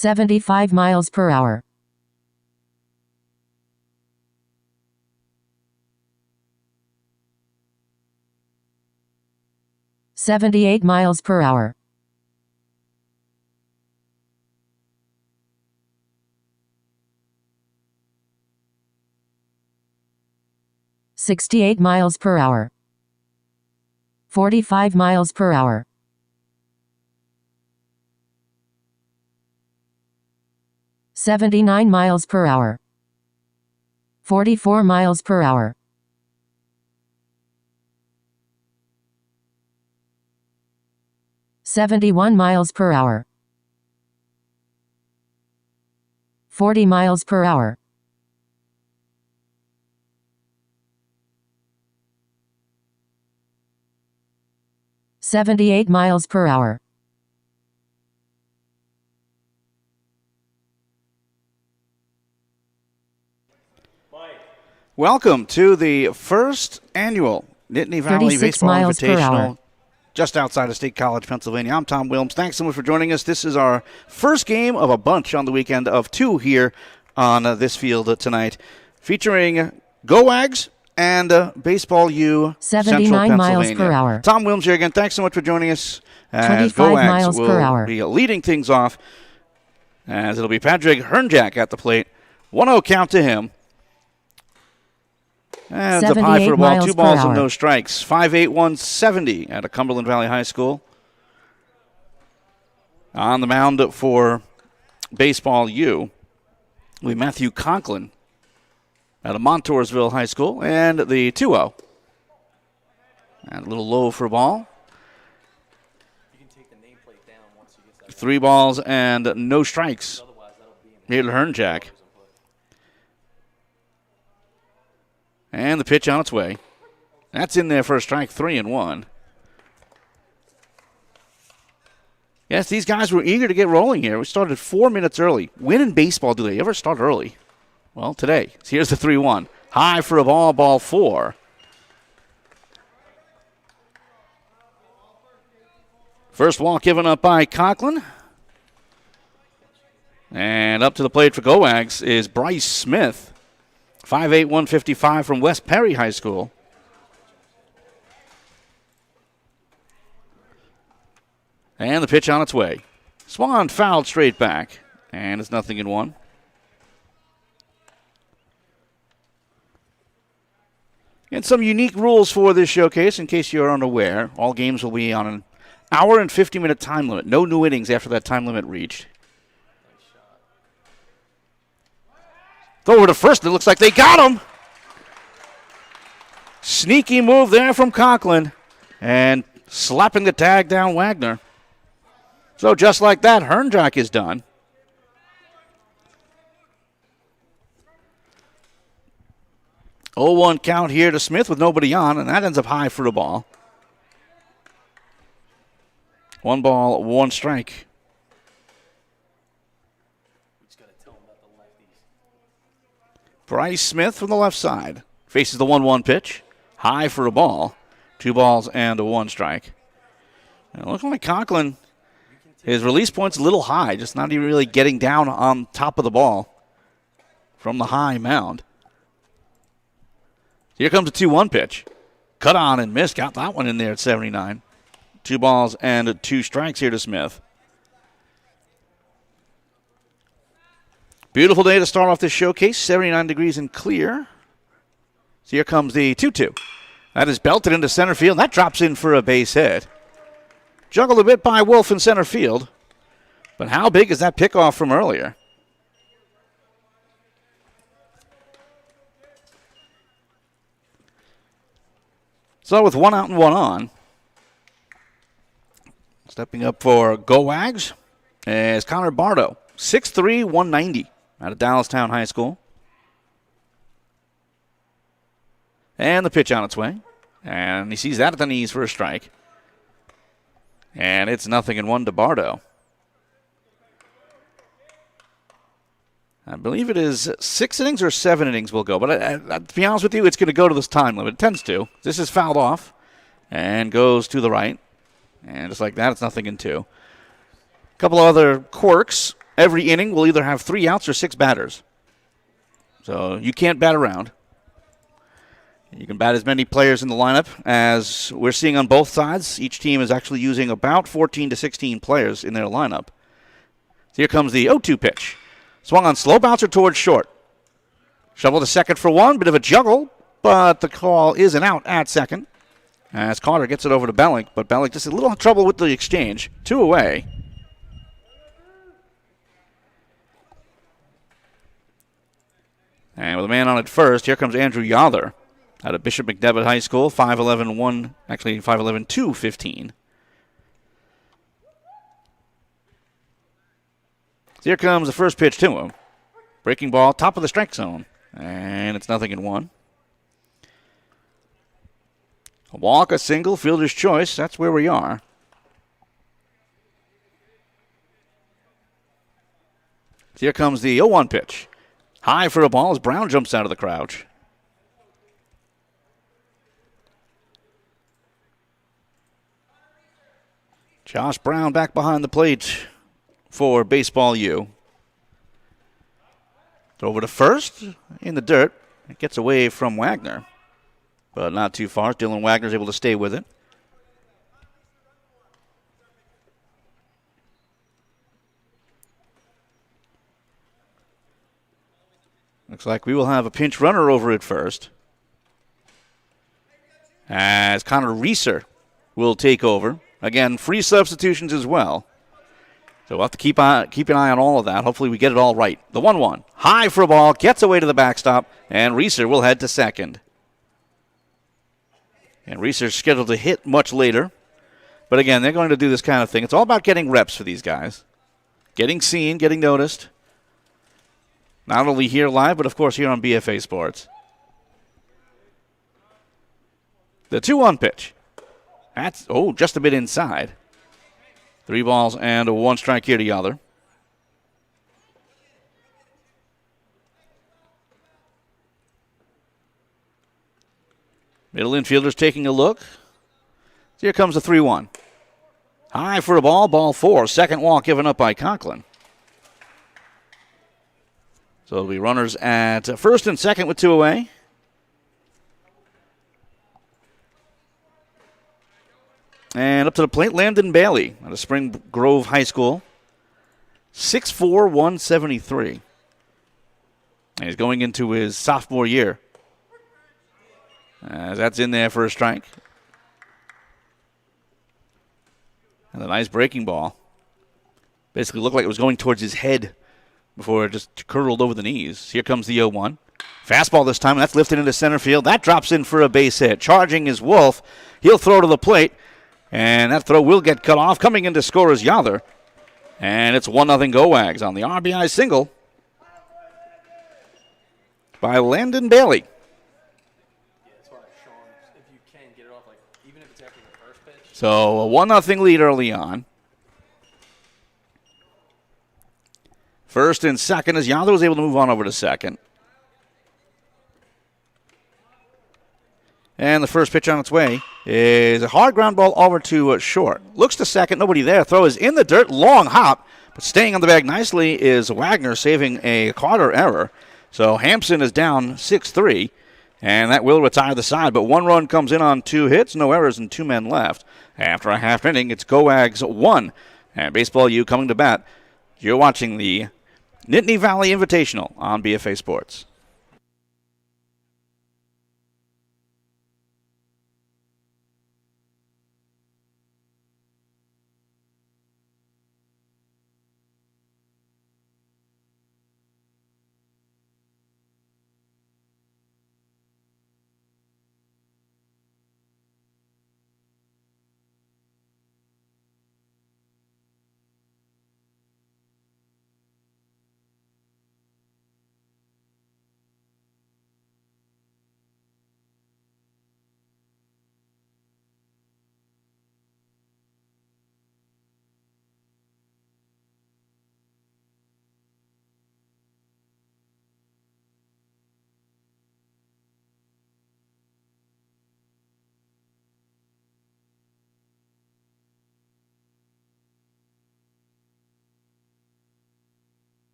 75 miles per hour. 78 miles per hour. 68 miles per hour. 45 miles per hour. 79 miles per hour. 44 miles per hour. 71 miles per hour. 40 miles per hour. 78 miles per hour. Welcome to the first annual Nittany Valley Baseball Invitational just outside of State College, Pennsylvania. I'm Tom Wilms. Thanks so much for joining us. This is our first game of a bunch on the weekend of two here on this field tonight, featuring Gowags and Baseball U, 79 miles per hour. Tom Wilms here again. Thanks so much for joining us. 25 Gowags miles per hour. will be leading things off as it'll be Patrick Hernjack at the plate. 1-0 count to him. And it's up high for a ball, 2 balls and no strikes. 5'8", 170 at a Cumberland Valley High School. On the mound for Baseball U, we Matthew Conklin at a Montoursville High School, and the 2-0. And a little low for a ball. You can take the nameplate down once you get that. 3 balls and no strikes. Here to Hernjack. And the pitch on its way. That's in there for a strike, 3-1. Yes, these guys were eager to get rolling here. We started 4 minutes early. When in baseball do they ever start early? Well, today. So here's the 3-1. High for a ball, ball 4. First walk given up by Conklin. And up to the plate for Gowags is Bryce Smith. 5'8", 155 from West Perry High School. And the pitch on its way. Swan fouled straight back. And it's 0-1. And some unique rules for this showcase, in case you're unaware. All games will be on an hour and 50-minute time limit. No new innings after that time limit reached. Over to first, it looks like they got him. Sneaky move there from Conklin. And slapping the tag down Wagner. So just like that, Hernjack is done. Oh, 0-1 count here to Smith with nobody on, and that ends up high for a ball. 1 ball, 1 strike. Bryce Smith from the left side faces the 1-1 pitch. High for a ball. 2 balls and a 1 strike. And looking like Conklin, his release point's a little high, just not even really getting down on top of the ball from the high mound. Here comes a 2-1 pitch. Cut on and missed. Got that one in there at 79. 2 balls and 2 strikes here to Smith. Beautiful day to start off this showcase. 79 degrees and clear. So here comes the 2-2. That is belted into center field. That drops in for a base hit. Juggled a bit by Wolfe in center field. But how big is that pickoff from earlier? So with 1 out and 1 on. Stepping up for Gowags is Conor Bardo. 6'3", 190 out of Dallastown High School. And the pitch on its way. And he sees that at the knees for a strike. And it's 0-1 to Bardo. I believe it is 6 innings or 7 innings will go. But to be honest with you, it's going to go to this time limit. It tends to. This is fouled off and goes to the right. And just like that, it's 0-2. A couple of other quirks every inning will either have 3 outs or 6 batters. So you can't bat around. You can bat as many players in the lineup as we're seeing on both sides. Each team is actually using about 14 to 16 players in their lineup. So here comes the 0-2 pitch. Swung on slow bouncer towards short. Shovel to second for one. Bit of a juggle, but the call is an out at second. As Carter gets it over to Bellick, but Bellick just a little trouble with the exchange. 2 away. And with a man on at first, here comes Andrew Yother out of Bishop McDevitt High School, 5'11", 215. So here comes the first pitch to him. Breaking ball, top of the strike zone. And it's 0-1. A walk, a single, fielder's choice. That's where we are. So here comes the 0-1 pitch. High for a ball as Brown jumps out of the crouch. Josh Brown back behind the plate for Baseball U. Throw over to first in the dirt. It gets away from Wagner, but not too far. Dylan Wagner's able to stay with it. Looks like we will have a pinch runner over at first, as Conor Reeser will take over. Again, free substitutions as well. So we'll have to keep an eye on all of that. Hopefully we get it all right. The 1-1. High for a ball. Gets away to the backstop. And Reeser will head to second. And Reeser's scheduled to hit much later. But again, they're going to do this kind of thing. It's all about getting reps for these guys. Getting seen, getting noticed. Not only here live, but of course here on BFA Sports. The 2-1 pitch. That's, just a bit inside. 3 balls and a 1 strike here to Yother. Middle infielder's taking a look. Here comes the 3-1. High for a ball 4. Second walk given up by Conklin. So it'll be runners at first and second with 2 away. And up to the plate, Landon Bailey out of Spring Grove High School. 6'4", 173. And he's going into his sophomore year. That's in there for a strike. And a nice breaking ball. Basically looked like it was going towards his head before it just curled over the knees. Here comes the 0-1. Fastball this time, and that's lifted into center field. That drops in for a base hit. Charging is Wolfe. He'll throw to the plate. And that throw will get cut off. Coming in to score is Yother. And it's 1-0 Gowags on the RBI single by Landon Bailey. So a 1-0 lead early on. First and second as Yother was able to move on over to second. And the first pitch on its way is a hard ground ball over to short. Looks to second, nobody there. Throw is in the dirt, long hop. But staying on the bag nicely is Wagner, saving a Carter error. So Hampson is down 6-3, and that will retire the side. But 1 run comes in on 2 hits, no errors, and 2 men left. After a half inning, it's Gowags 1. And Baseball U coming to bat. You're watching the Nittany Valley Invitational on BFA Sports.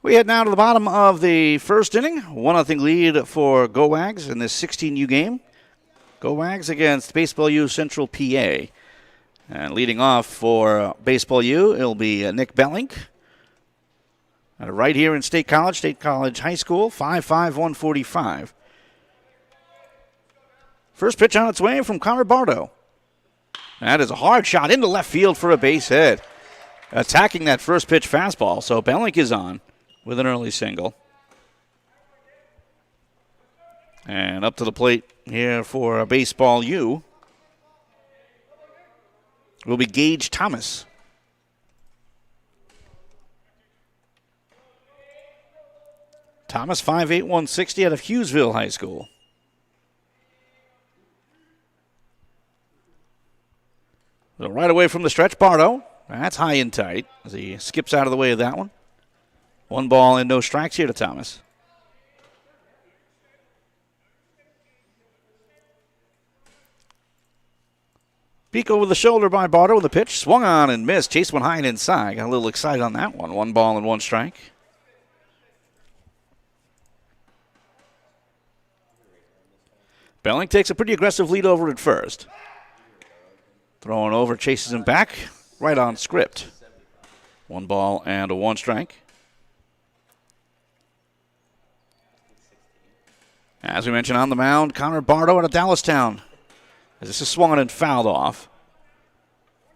We head now to the bottom of the first inning. 1-0 lead for Gowags in this 16U game. Gowags against Baseball U Central PA. And leading off for Baseball U, it'll be Nick Bellink. Right here in State College High School, 5'5", 145. First pitch on its way from Conor Bardo. That is a hard shot into left field for a base hit. Attacking that first pitch fastball, so Bellink is on with an early single. And up to the plate here for Baseball U will be Gage Thomas. Thomas, 5'8", 160 out of Hughesville High School. So right away from the stretch, Bardo. That's high and tight as he skips out of the way of that one. 1 ball and no strikes here to Thomas. Peek over the shoulder by Bardo with the pitch. Swung on and missed. Chased one high and inside. Got a little excited on that one. 1 ball and 1 strike. Bellink takes a pretty aggressive lead over at first. Throwing over, chases him back. Right on script. 1 ball and 1 strike. As we mentioned on the mound, Conor Bardo out of Dallastown. As this is swung and fouled off.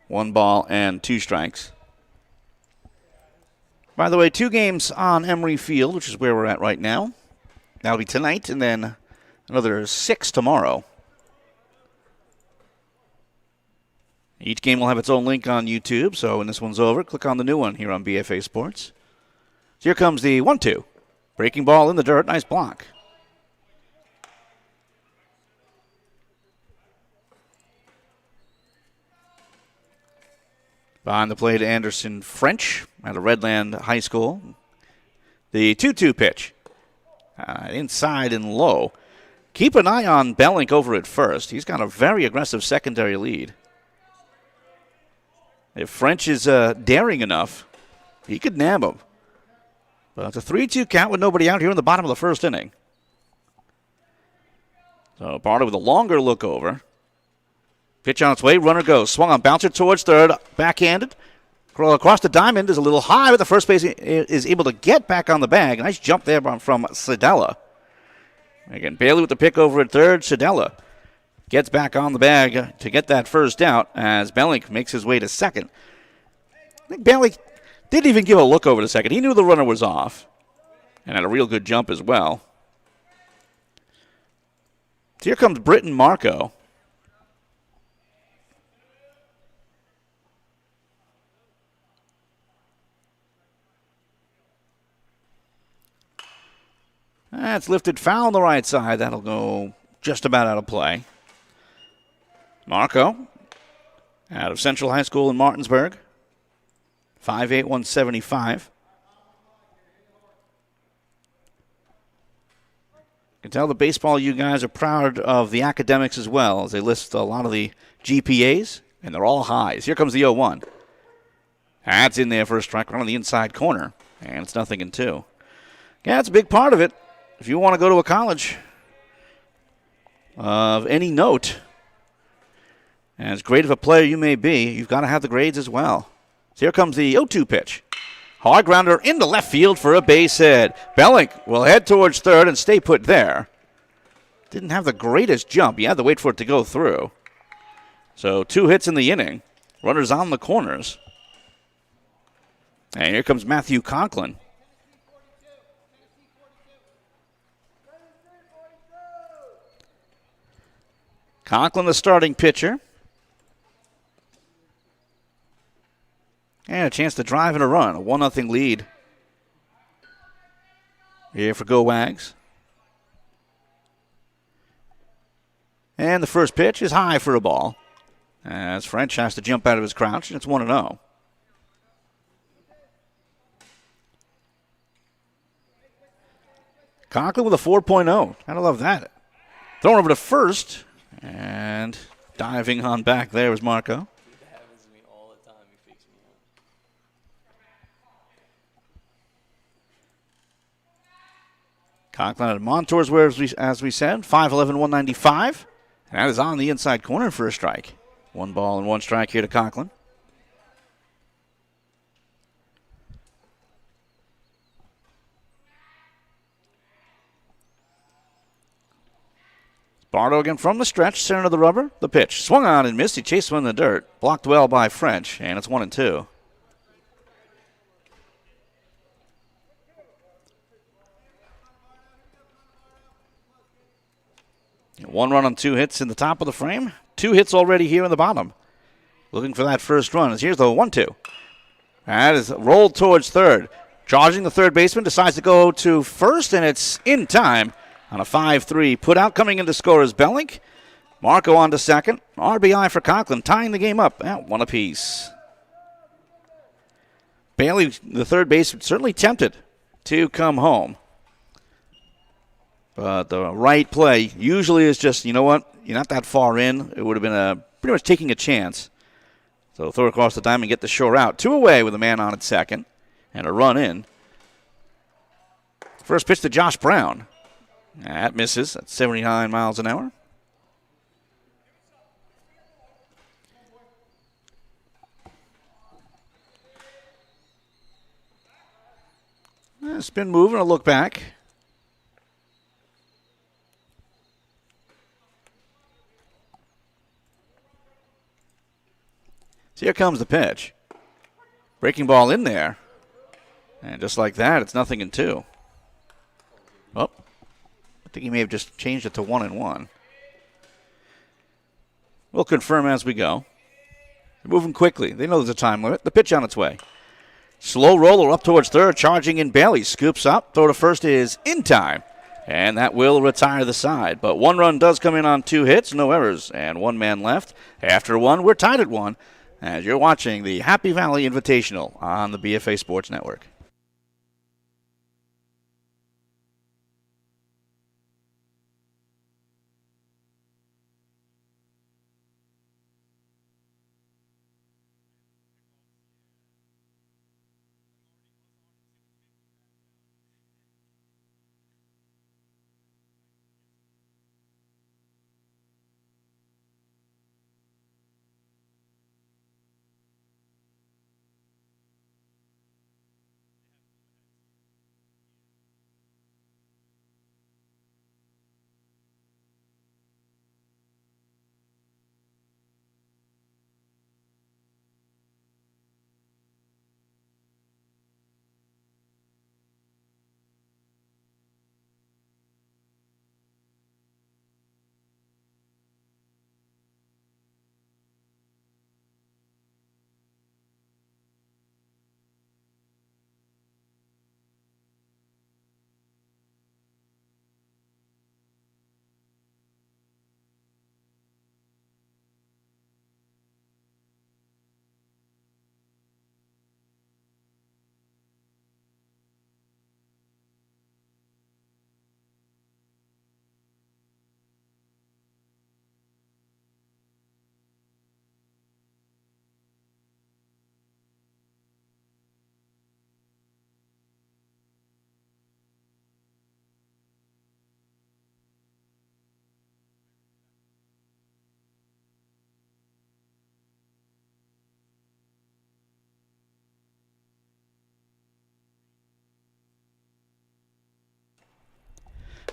1 ball and 2 strikes. By the way, 2 games on Emory Field, which is where we're at right now. That'll be tonight and then another 6 tomorrow. Each game will have its own link on YouTube, so when this one's over, click on the new one here on BFA Sports. So here comes the 1-2. Breaking ball in the dirt. Nice block. Behind the plate, Anderson French out of Redland High School. The 2-2 pitch. Inside and low. Keep an eye on Bellink over at first. He's got a very aggressive secondary lead. If French is daring enough, he could nab him. But it's a 3-2 count with nobody out here in the bottom of the first inning. So Bardo with a longer look over. Pitch on its way, runner goes. Swung on, bouncer towards third, backhanded. Across the diamond is a little high, but the first base is able to get back on the bag. Nice jump there from Sedella. Again, Bailey with the pick over at third. Sedella gets back on the bag to get that first out as Bellink makes his way to second. I think Bailey didn't even give a look over to second. He knew the runner was off and had a real good jump as well. So here comes Britton Marco. That's lifted foul on the right side. That'll go just about out of play. Marco, out of Central High School in Martinsburg. 5'8", 175. You can tell the Baseball U guys are proud of the academics as well, as they list a lot of the GPAs, and they're all highs. Here comes the 0-1. That's in there for a strike right on the inside corner, and it's 0-2. Yeah, that's a big part of it. If you want to go to a college of any note, and as great of a player you may be, you've got to have the grades as well. So here comes the 0-2 pitch. Hard grounder into left field for a base hit. Bellink will head towards third and stay put there. Didn't have the greatest jump. You had to wait for it to go through. So 2 hits in the inning. Runners on the corners. And here comes Matthew Conklin. Conklin, the starting pitcher. And a chance to drive and a run. A 1-0 lead here for Gowags. And the first pitch is high for a ball, as French has to jump out of his crouch, and it's 1-0. Conklin with a 4.0. Gotta love that. Thrown over to first, and diving on back there was Marco. That happens to me all the time. He fakes me Conklin at Montour's, where, as we said, 5'11", 195. And that is on the inside corner for a strike. 1 ball and 1 strike here to Conklin. Bardo again from the stretch, center of the rubber. The pitch swung on and missed. He chased one in the dirt. Blocked well by French, and it's 1-2. One run on 2 hits in the top of the frame. 2 hits already here in the bottom. Looking for that first run. Here's the 1-2. That is rolled towards third. Charging the third baseman, decides to go to first, and it's in time on a 5-3 put out. Coming in to score is Bellick. Marco on to second. RBI for Conklin, tying the game up at 1 apiece. Bailey, the third baseman, certainly tempted to come home. But the right play usually is just, you know what, you're not that far in. It would have been pretty much taking a chance. So throw across the diamond and get the shore out. 2 away with a man on at second and a run in. First pitch to Josh Brown. That misses at 79 miles an hour. Spin move and a look back. So here comes the pitch. Breaking ball in there. And just like that, it's 0-2. Oh, I think he may have just changed it to 1-1. We'll confirm as we go. They're moving quickly. They know there's a time limit. The pitch on its way. Slow roller up towards third, charging in Bailey. Scoops up. Throw to first is in time. And that will retire the side. But 1 run does come in on 2 hits, no errors, and 1 man left. After 1, we're tied at 1. As you're watching the Happy Valley Invitational on the BFA Sports Network.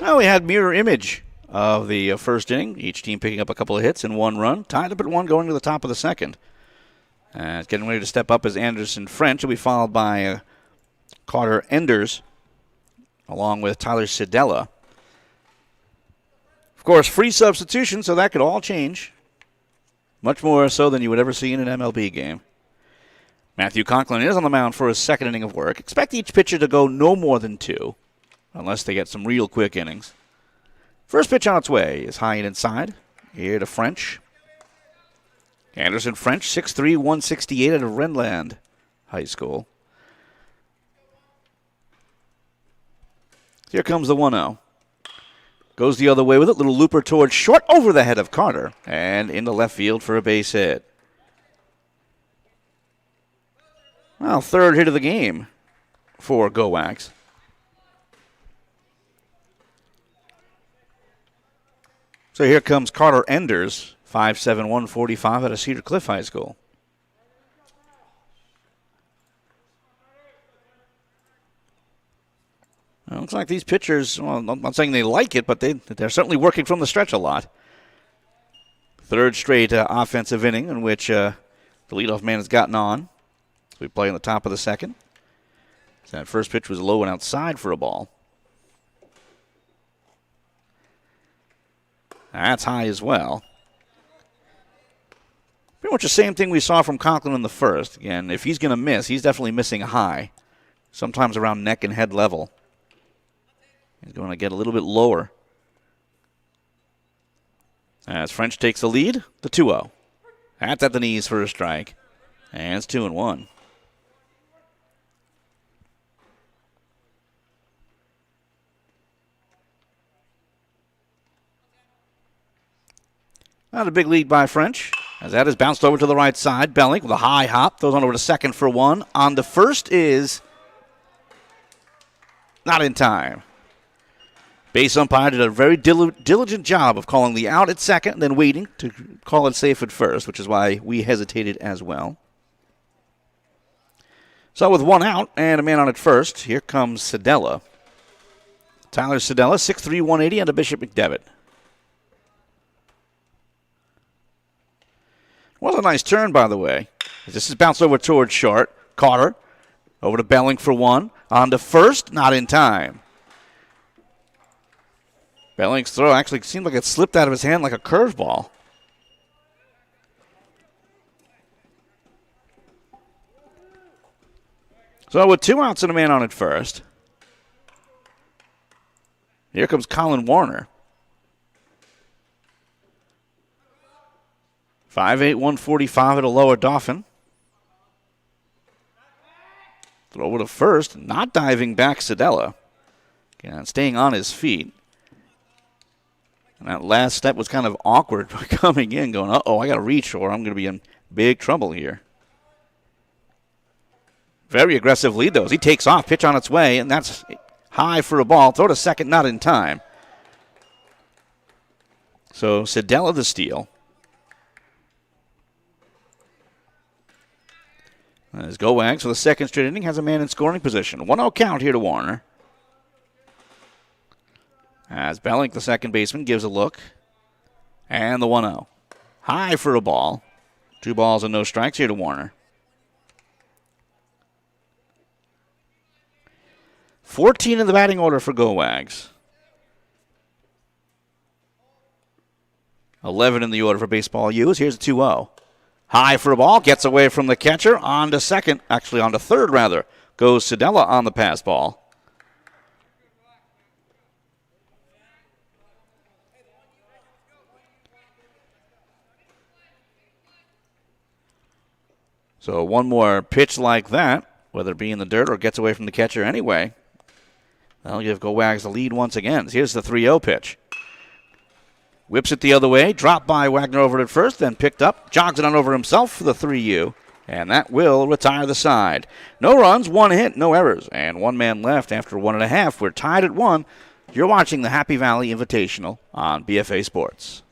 Well, we had mirror image of the first inning. Each team picking up a couple of hits and 1 run. Tied up at 1 going to the top of the second. Getting ready to step up is Anderson French. Will be followed by Carter Enders along with Tyler Sidella. Of course, free substitution, so that could all change. Much more so than you would ever see in an MLB game. Matthew Conklin is on the mound for his second inning of work. Expect each pitcher to go no more than 2. Unless they get some real quick innings. First pitch on its way is high and inside. Here to French. Anderson French, 6'3", 168 out of Renland High School. Here comes the 1-0. Goes the other way with it. Little looper towards short over the head of Carter. And into left field for a base hit. Well, 3rd hit of the game for Gowags. So here comes Carter Enders, 5'7", 145 out of Cedar Cliff High School. Well, it looks like these pitchers, well, I'm not saying they like it, but they're certainly working from the stretch a lot. Third straight offensive inning in which the leadoff man has gotten on. So we play in the top of the second. So that first pitch was low and outside for a ball. That's high as well. Pretty much the same thing we saw from Conklin in the first. Again, if he's going to miss, he's definitely missing high. Sometimes around neck and head level. He's going to get a little bit lower. As French takes the lead, the 2-0. That's at the knees for a strike. And it's 2-1. Not a big lead by French. As that is bounced over to the right side. Belling with a high hop. Throws on over to second for one. On to first is not in time. Base umpire did a very diligent job of calling the out at second and then waiting to call it safe at first, which is why we hesitated as well. So with one out and a man on at first, here comes Sedella. Tyler Sedella, 6'3", 180 under Bishop McDevitt. Was a nice turn, by the way. This is bounced over towards short. Carter over to Belling for one. On to first, not in time. Belling's throw actually seemed like it slipped out of his hand like a curveball. So with 2 outs and a man on at first, here comes Colin Warner. 5'8", 145 at a lower Dauphin. Throw over to first, not diving back Sedella. Again, staying on his feet. And that last step was kind of awkward coming in, going, uh-oh, I got to reach or I'm going to be in big trouble here. Very aggressive lead, though, as he takes off, pitch on its way, and that's high for a ball. Throw to second, not in time. So Sedella the steal. As Gowags for the second straight inning has a man in scoring position. 1-0 count here to Warner. As Belling, the second baseman, gives a look. And the 1-0. High for a ball. 2 balls and no strikes here to Warner. 14 in the batting order for Gowags. 11 in the order for Baseball U. Here's a 2-0. High for a ball. Gets away from the catcher. On to second. Actually, on to third, rather. Goes Sedella on the pass ball. So one more pitch like that, whether it be in the dirt or gets away from the catcher anyway, that'll give Gowags the lead once again. Here's the 3-0 pitch. Whips it the other way, dropped by Wagner over at first, then picked up, jogs it on over himself for the 3-U, and that will retire the side. No runs, 1 hit, no errors, and 1 man left after 1.5. We're tied at 1. You're watching the Happy Valley Invitational on BFA Sports.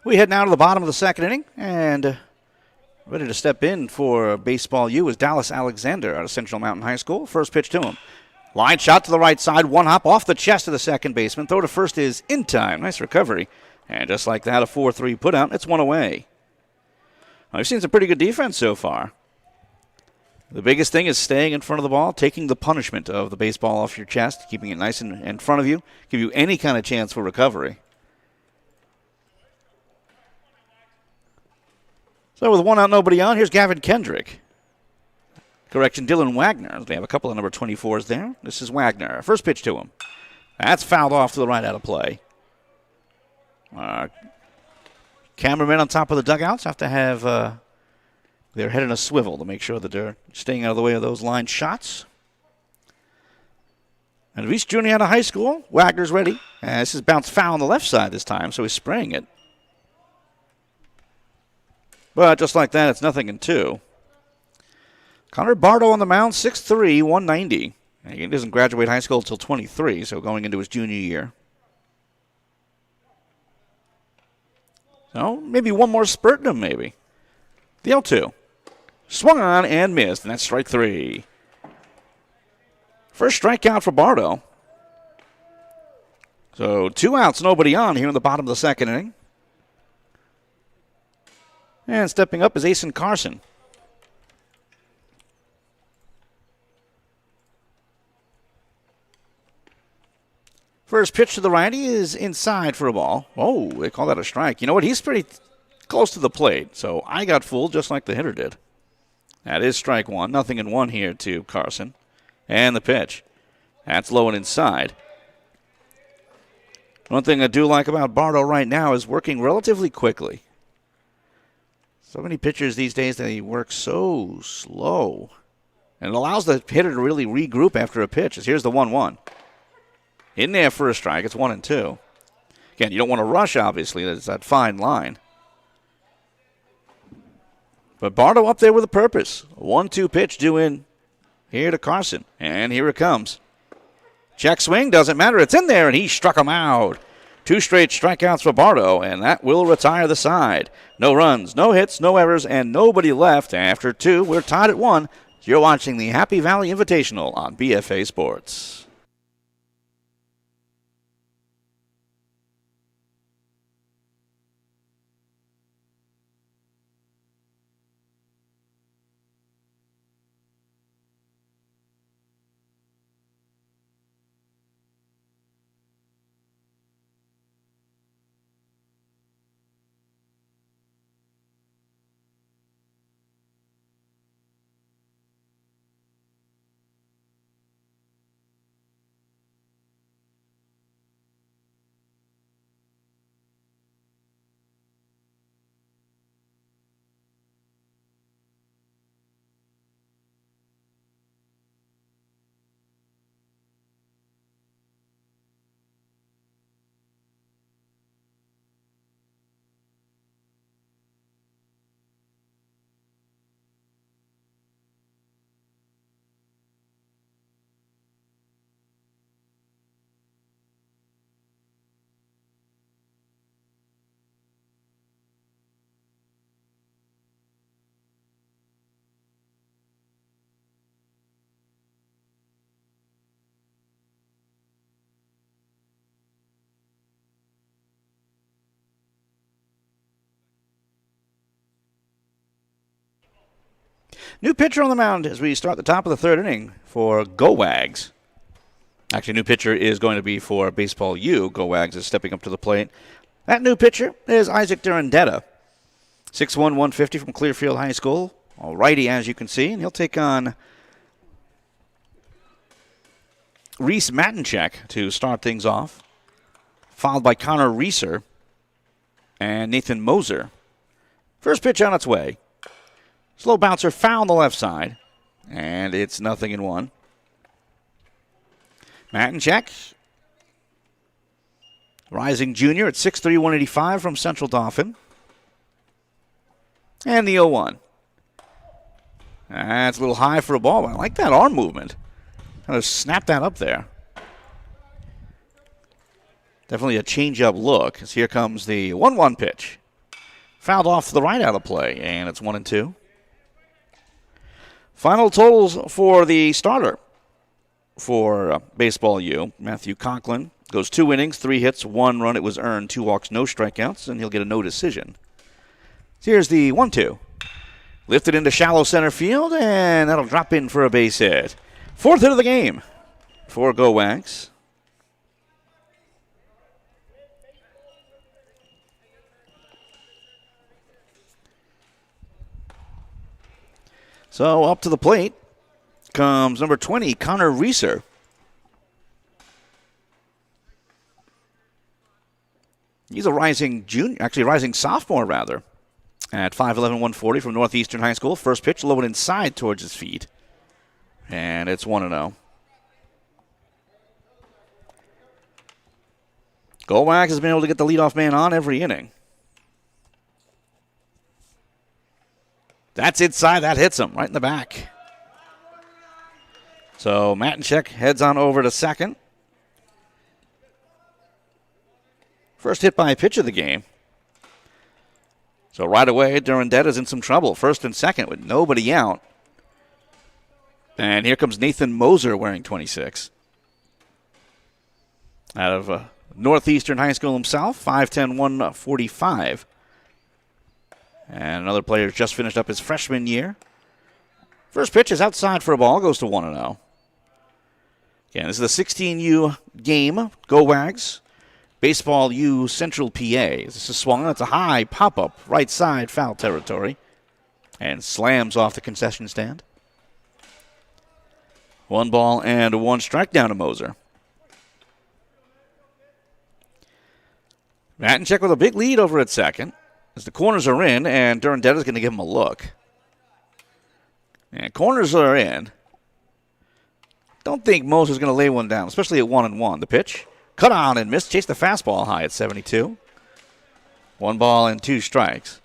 We head now to the bottom of the second inning, and ready to step in for Baseball U is Dallas Alexander out of Central Mountain High School. First pitch to him. Line shot to the right side, one hop off the chest of the second baseman. Throw to first is in time. Nice recovery. And just like that, a 4-3 putout. It's one away. We've seen some pretty good defense so far. The biggest thing is staying in front of the ball, taking the punishment of the baseball off your chest, keeping it nice in front of you, give you any kind of chance for recovery. So with one out, nobody on, here's Gavin Kendrick. Correction, Dylan Wagner. They have a couple of number 24s there. This is Wagner. First pitch to him. That's fouled off to the right out of play. Cameramen on top of the dugouts have to have their head in a swivel to make sure that they're staying out of the way of those line shots. And Reese Jr. out of high school. Wagner's ready. And this is bounced foul on the left side this time, so he's spraying it. But just like that, it's 0-2. Conor Bardo on the mound, 6'3", 190. He doesn't graduate high school until 23, so going into his junior year. So maybe one more spurt in him, maybe. The 0-2. Swung on and missed, and that's strike 3. First strikeout for Bardo. So 2 outs, nobody on here in the bottom of the second inning. And stepping up is Asen Carson. First pitch to the righty is inside for a ball. Oh, they call that a strike. You know what? He's pretty close to the plate, so I got fooled just like the hitter did. That is strike 1. 0-1 here to Carson. And the pitch. That's low and inside. One thing I do like about Bardo right now is working relatively quickly. So many pitchers these days, they work so slow. And it allows the hitter to really regroup after a pitch. Here's the 1-1. In there for a strike. It's 1-2. Again, you don't want to rush, obviously. That's that fine line. But Bardo up there with a purpose. A 1-2 pitch due in here to Carson. And here it comes. Check swing. Doesn't matter. It's in there, and he struck him out. 2 straight strikeouts for Bardo, and that will retire the side. No runs, no hits, no errors, and nobody left after 2. We're tied at 1. You're watching the Happy Valley Invitational on BFA Sports. New pitcher on the mound as we start the top of the third inning for Gowags. Actually, new pitcher is going to be for Baseball U. Gowags is stepping up to the plate. That new pitcher is Isaac Durandetta. 6'1", 150 from Clearfield High School. All righty, as you can see, and he'll take on Reese Matinchek to start things off, followed by Conor Reeser and Nathan Moser. First pitch on its way. Slow bouncer foul on the left side, and it's 0-1. Matinchek, rising junior at 6'3", 185 from Central Dauphin. And the 0-1. That's a little high for a ball, but I like that arm movement. Kind of snap that up there. Definitely a change-up look, as here comes the 1-1 pitch. fouled off to the right out of play, and it's 1-2. Final totals for the starter for Baseball U. Matthew Conklin goes 2 innings, 3 hits, 1 run. It was earned, 2 walks, no strikeouts, and he'll get a no decision. So here's the 1-2. Lifted into shallow center field, and that'll drop in for a base hit. 4th hit of the game for Gowags. So up to the plate comes number 20, Conor Reeser. He's a rising sophomore rather. At 5'11", 140 from Northeastern High School. First pitch low and inside towards his feet. And it's 1-0. Gowags has been able to get the leadoff man on every inning. That's inside. That hits him right in the back. So Matinchek heads on over to second. First hit by pitch of the game. So right away, Durandetta's in some trouble. First and second with nobody out. And here comes Nathan Moser wearing 26. Out of Northeastern High School himself, 5'10", 145. And another player just finished up his freshman year. First pitch is outside for a ball, goes to 1-0. Again, this is the 16U game. Gowags. Baseball U Central PA. This is swung. It's a high pop-up, right side, foul territory. And slams off the concession stand. 1 ball and 1 strike down to Moser. Matinchek with a big lead over at second. As the corners are in, and Durandetta's going to give him a look. And corners are in. Don't think Moser's going to lay one down, especially at 1-1. The pitch. Cut on and missed. Chased the fastball high at 72. 1 ball and 2 strikes.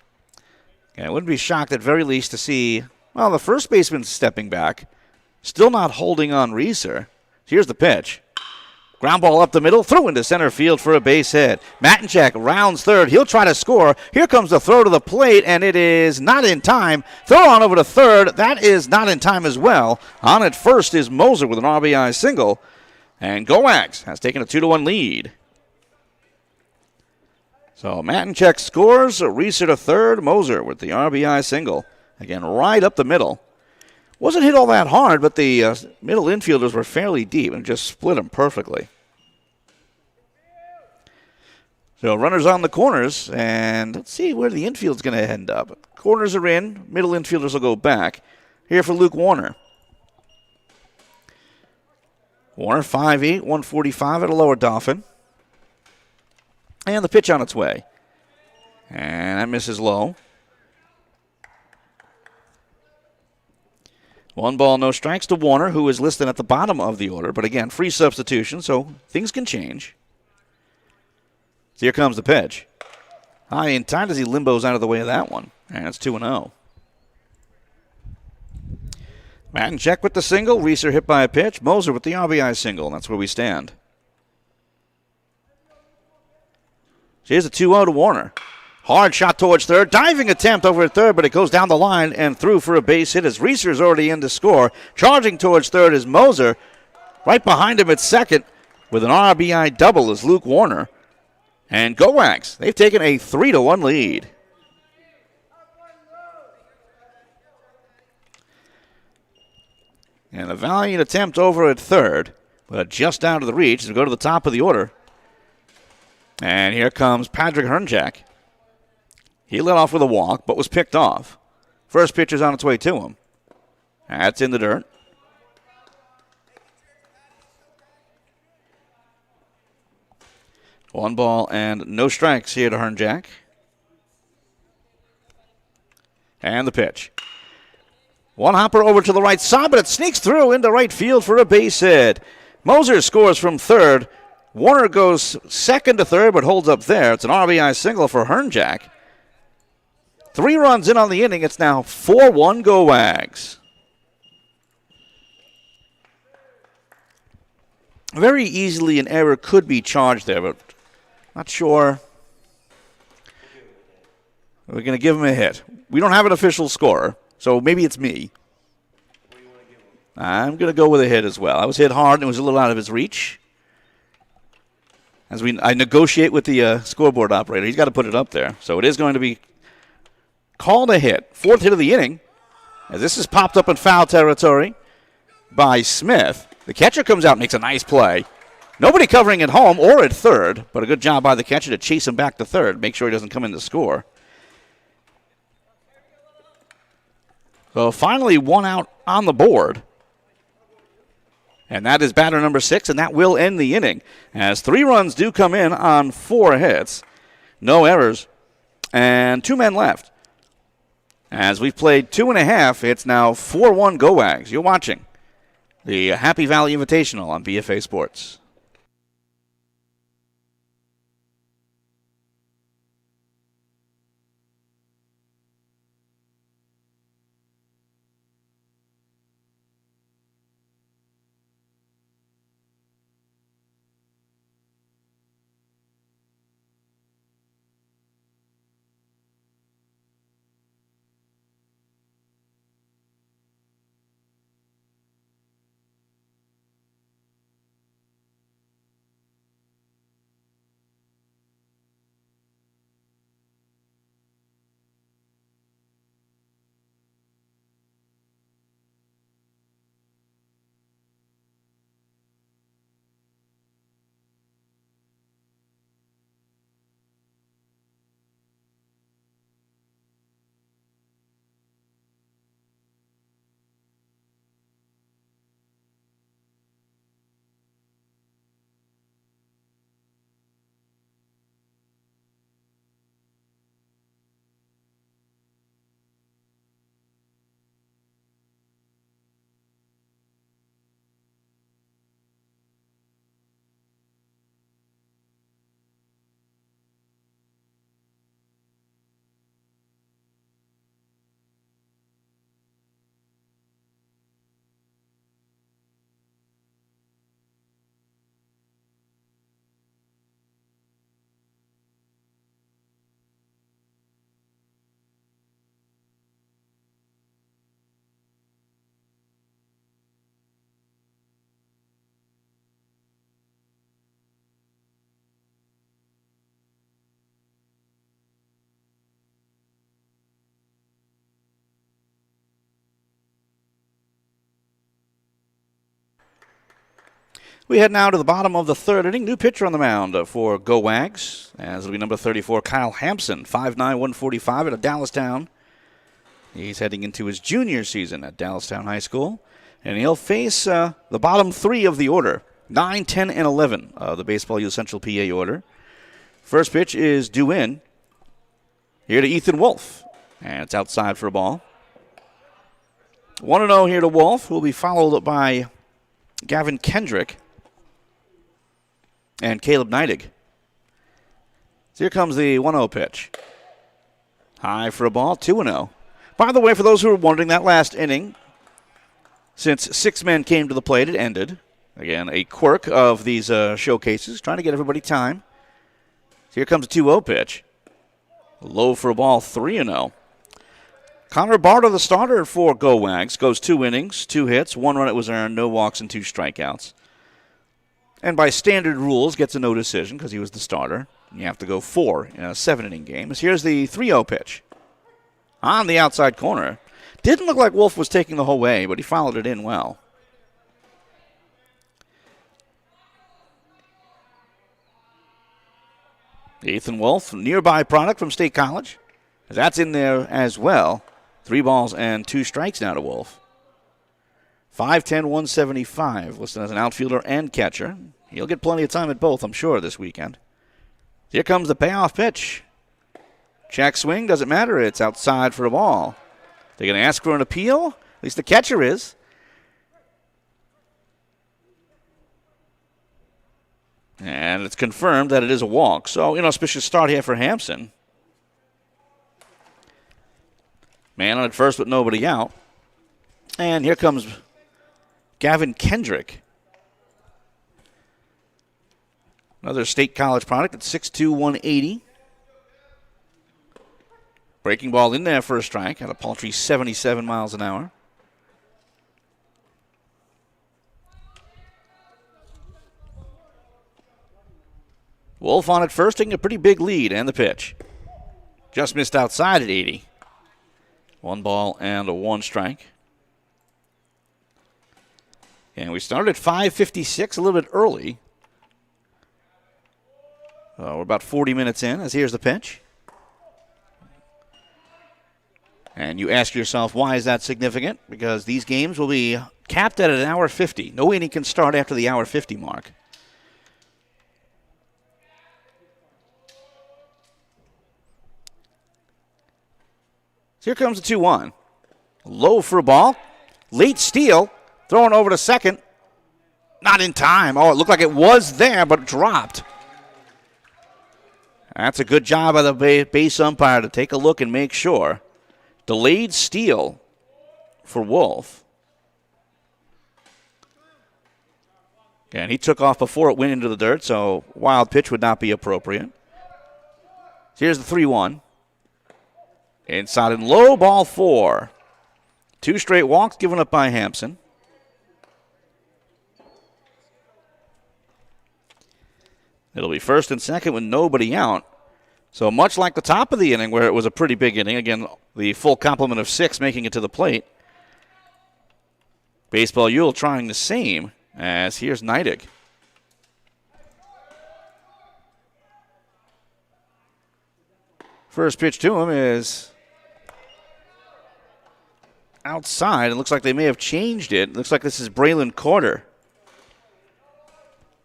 And I wouldn't be shocked at very least to see, well, the first baseman stepping back. Still not holding on Reeser. Here's the pitch. Ground ball up the middle, through into center field for a base hit. Matinchek rounds third. He'll try to score. Here comes the throw to the plate, and it is not in time. Throw on over to third. That is not in time as well. On at first is Moser with an RBI single. And Gowags has taken a 2-1 lead. So Matinchek scores. Reeser to third. Moser with the RBI single. Again, right up the middle. Wasn't hit all that hard, but the middle infielders were fairly deep and just split them perfectly. So runners on the corners, and let's see where the infield's going to end up. Corners are in. Middle infielders will go back. Here for Luke Warner. Warner, 5'8", 145 at a lower Dolphin. And the pitch on its way. And that misses low. 1 ball, no strikes to Warner, who is listed at the bottom of the order. But again, free substitution, so things can change. So here comes the pitch. High and tight as he limbos out of the way of that one. And it's 2-0. Matinchek with the single. Reeser hit by a pitch. Moser with the RBI single. And that's where we stand. So here's a 2-0 to Warner. Hard shot towards third. Diving attempt over at third, but it goes down the line and through for a base hit as Reeser's already in to score. Charging towards third is Moser. Right behind him at second with an RBI double is Luke Warner. And Gowags, they've taken a 3-1 lead. And a valiant attempt over at third, but just out of the reach as we go to the top of the order. And here comes Patrick Hernjack. He led off with a walk, but was picked off. First pitch is on its way to him. That's in the dirt. One ball and no strikes here to Hernjack. And the pitch. One hopper over to the right side, but it sneaks through into right field for a base hit. Moser scores from third. Warner goes second to third, but holds up there. It's an RBI single for Hernjack. 3 runs in on the inning. It's now 4-1 Gowags. Very easily an error could be charged there, but not sure. We're going to give him a hit. We don't have an official scorer, so maybe it's me. I'm going to go with a hit as well. I was hit hard, and it was a little out of his reach. As I negotiate with the scoreboard operator, he's got to put it up there. So it is going to be called a hit. 4th hit of the inning. As this is popped up in foul territory by Smith. The catcher comes out and makes a nice play. Nobody covering at home or at third, but a good job by the catcher to chase him back to third, make sure he doesn't come in to score. So finally, one out on the board. And that is batter number 6, and that will end the inning. As 3 runs do come in on 4 hits. No errors. And 2 men left. As we've played 2.5, it's now 4-1 Gowags. You're watching the Happy Valley Invitational on BFA Sports. We head now to the bottom of the 3rd inning. New pitcher on the mound for Gowags, as it'll be number 34, Kyle Hampson, 5'9", 145 out of Dallastown. He's heading into his junior season at Dallastown High School, and he'll face the bottom 3 of the order, 9, 10, and 11 of the Baseball U Central PA order. First pitch is due in here to Ethan Wolfe, and it's outside for a ball. 1-0 here to Wolfe, who will be followed by Gavin Kendrick and Caleb Neidig. So here comes the 1-0 pitch. High for a ball, 2-0. By the way, for those who are wondering, that last inning, since 6 men came to the plate, it ended. Again, a quirk of these showcases, trying to get everybody time. So here comes a 2-0 pitch. Low for a ball, 3-0. Conor Bardo, the starter for Gowags, goes 2 innings, 2 hits, 1 run it was earned, no walks, and 2 strikeouts. And by standard rules, gets a no decision because he was the starter. You have to go 4 in a 7-inning game. So here's the 3-0 pitch. On the outside corner. Didn't look like Wolfe was taking the whole way, but he followed it in well. Ethan Wolfe, nearby product from State College. That's in there as well. 3 balls and 2 strikes now to Wolfe. 5'10", 175, listed as an outfielder and catcher. He'll get plenty of time at both, I'm sure, this weekend. Here comes the payoff pitch. Check swing, doesn't matter. It's outside for a ball. They're going to ask for an appeal. At least the catcher is. And it's confirmed that it is a walk. So, inauspicious start here for Hampson. Man on at first with nobody out. And here comes Gavin Kendrick. Another State College product at 6'2", 180. Breaking ball in there for a strike at a paltry 77 miles an hour. Wolfe on at first, taking a pretty big lead, and the pitch. Just missed outside at 80. 1 ball and a 1 strike. And we started at 5:56, a little bit early. We're about 40 minutes in, as here's the pitch. And you ask yourself, why is that significant? Because these games will be capped at an hour 50. No inning can start after the hour 50 mark. So here comes the 2-1. Low for a ball. Late steal. Throwing over to second. Not in time. Oh, it looked like it was there, but dropped. That's a good job by the base umpire to take a look and make sure. Delayed steal for Wolfe. And he took off before it went into the dirt, so wild pitch would not be appropriate. Here's the 3-1. Inside and low, ball 4. 2 straight walks given up by Hampson. It'll be first and second with nobody out. So much like the top of the inning where it was a pretty big inning, again, the full complement of 6 making it to the plate. Baseball Yule trying the same as here's Neidig. First pitch to him is outside. It looks like they may have changed it. Looks like this is Braylon Corder.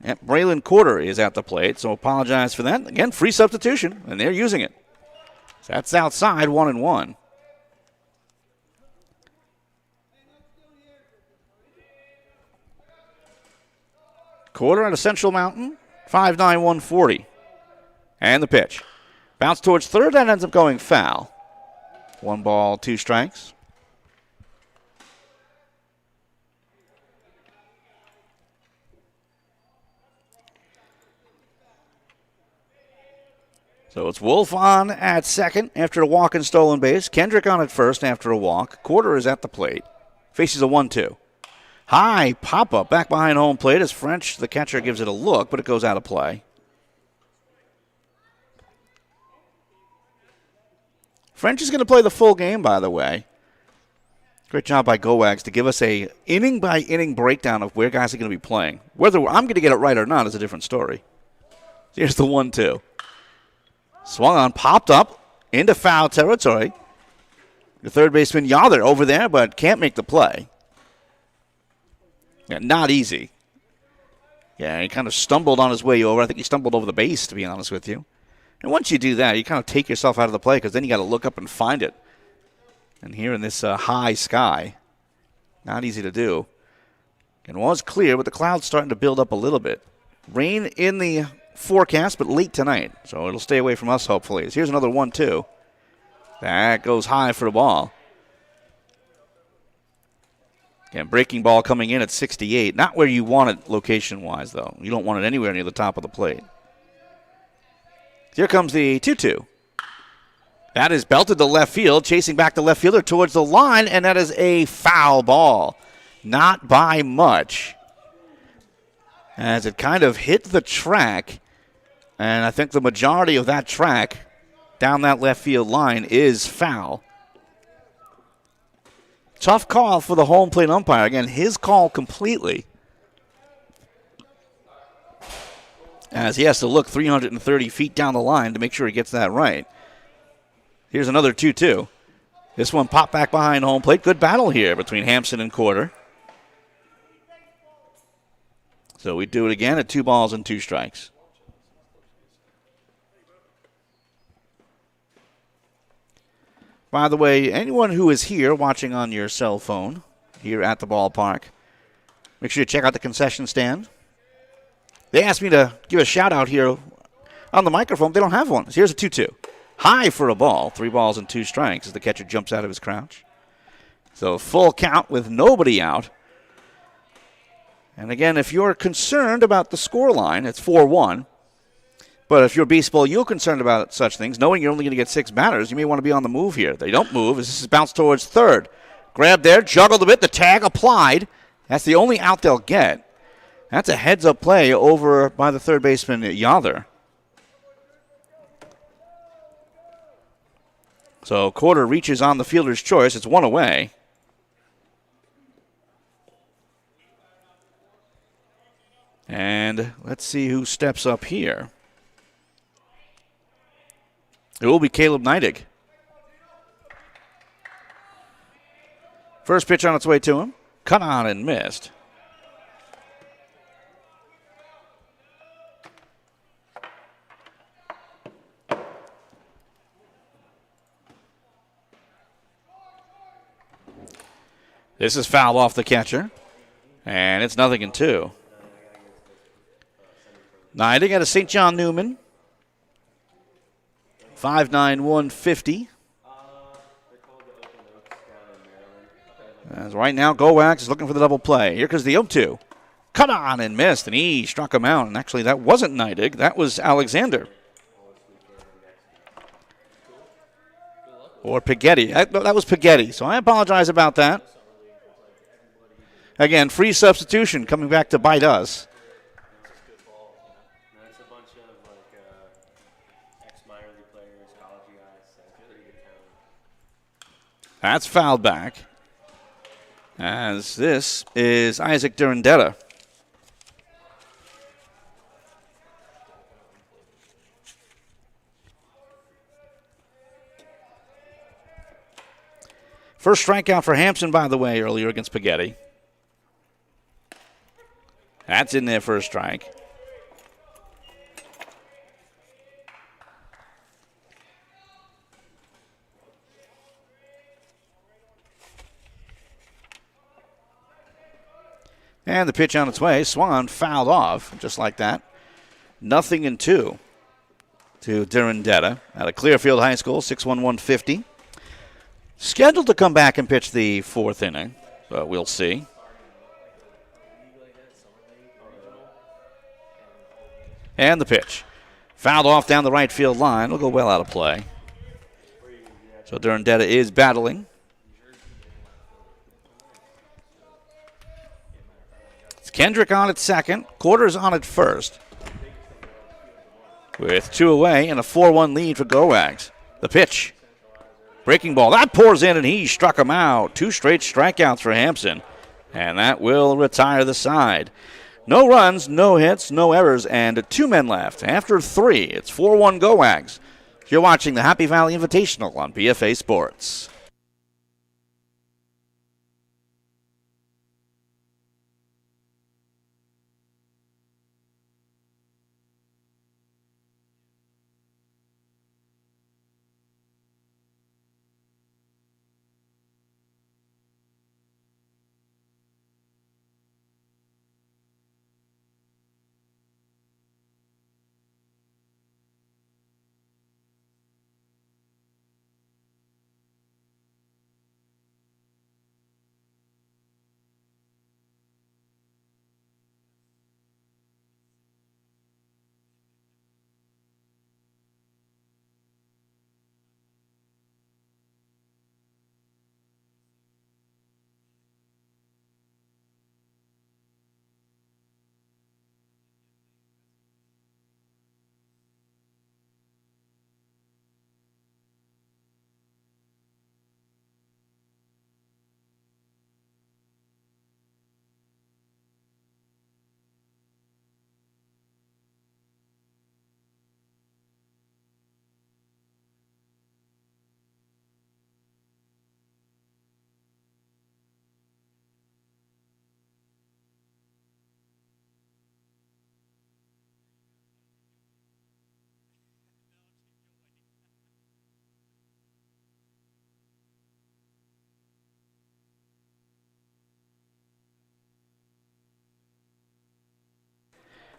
Yep, Braylon Corder is at the plate, so apologize for that. Again, free substitution, and they're using it. So that's outside, 1-1. Corder out of Central Mountain, 5'9", 140. And the pitch. Bounce towards third, that ends up going foul. 1 ball, 2 strikes. So it's Wolfe on at second after a walk and stolen base. Kendrick on at first after a walk. Corder is at the plate. Faces a 1-2. High pop-up back behind home plate as French, the catcher, gives it a look, but it goes out of play. French is going to play the full game, by the way. Great job by Gowags to give us a inning-by-inning breakdown of where guys are going to be playing. Whether I'm going to get it right or not is a different story. Here's the 1-2. Swung on, popped up into foul territory. The third baseman Yother over there, but can't make the play. Yeah, not easy. Yeah, he kind of stumbled on his way over. I think he stumbled over the base, to be honest with you. And once you do that, you kind of take yourself out of the play because then you got to look up and find it. And here in this high sky, not easy to do. It was clear, but the clouds starting to build up a little bit. Rain in the forecast, but late tonight, so it'll stay away from us, hopefully. Here's another 1-2. That goes high for the ball. Again, breaking ball coming in at 68. Not where you want it location-wise, though. You don't want it anywhere near the top of the plate. Here comes the 2-2. That is belted to left field, chasing back the left fielder towards the line, and that is a foul ball. Not by much, as it kind of hit the track. And I think the majority of that track down that left field line is foul. Tough call for the home plate umpire. Again, his call completely. As he has to look 330 feet down the line to make sure he gets that right. Here's another 2-2. This one popped back behind home plate. Good battle here between Hampson and Corder. So we do it again at 2 balls and 2 strikes. By the way, anyone who is here watching on your cell phone here at the ballpark, make sure you check out the concession stand. They asked me to give a shout out here on the microphone. They don't have one. So here's a 2-2. High for a ball. 3 balls and 2 strikes as the catcher jumps out of his crouch. So full count with nobody out. And again, if you're concerned about the scoreline, it's 4-1. But if you're baseball, you're concerned about such things, knowing you're only going to get 6 batters, you may want to be on the move here. They don't move as this is bounced towards third. Grab there, juggled a bit, the tag applied. That's the only out they'll get. That's a heads-up play over by the third baseman, Yother. So Quarter reaches on the fielder's choice. It's one away. And let's see who steps up here. It will be Caleb Neidig. First pitch on its way to him. Cut on and missed. This is foul off the catcher. And it's 0-2. Neidig at a St. John Newman. 5'9", 150. As right now, Gowags is looking for the double play. Here comes the 0-2. Cut on and missed, and he struck him out. And actually, that wasn't Neidig. That was Alexander. Or Pighetti. That was Pighetti, so I apologize about that. Again, free substitution coming back to bite us. That's a bunch of ex-minor league players, college guys, pretty good talent. That's fouled back. As this is Isaac Durandetta. First strikeout for Hampson, by the way, earlier against Pighetti. That's in there for a strike. And the pitch on its way. Swan fouled off, just like that. 0-2 to Durandetta out of Clearfield High School, 6'1", 150. Scheduled to come back and pitch the 4th inning, but we'll see. And the pitch. Fouled off down the right field line. Will go well out of play. So Durandetta is battling. It's Kendrick on at second. Quarters on at first. With 2 away and a 4-1 lead for Gowags. The pitch. Breaking ball. That pours in and he struck him out. 2 straight strikeouts for Hampson. And that will retire the side. No runs, no hits, no errors, and 2 men left. After 3, it's 4-1 Gowags. You're watching the Happy Valley Invitational on BFA Sports.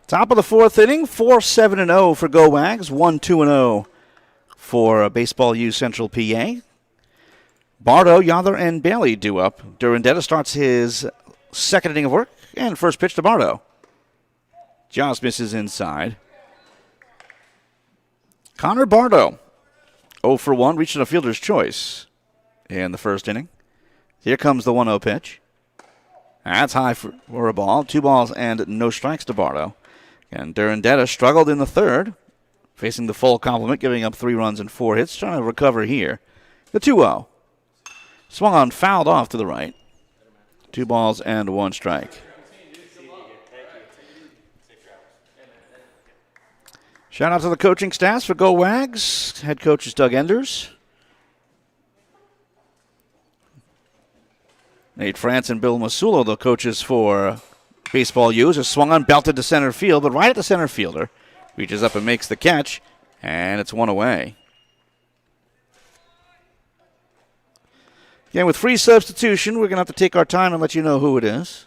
Top of the 4th inning, 4-7-0 for Gowags, 1-2-0 for Baseball U Central PA. Bardo, Yother, and Bailey due up. Durandetta starts his 2nd inning of work, and first pitch to Bardo. Just misses inside. Conor Bardo, 0 for 1, reaching a fielder's choice in the first inning. Here comes the 1-0 pitch. That's high for a ball. 2 balls and no strikes to Bardo. And Durandetta struggled in the third, facing the full complement, giving up 3 runs and 4 hits, trying to recover here. The 2-0. Swung on, fouled off to the right. 2 balls and 1 strike. Shout out to the coaching staffs for Gowags. Head coach is Doug Enders. Nate France and Bill Masulo, the coaches for Baseball U's, are swung on, belted to center field, but right at the center fielder. Reaches up and makes the catch, and it's 1 away. Again, with free substitution, we're going to have to take our time and let you know who it is.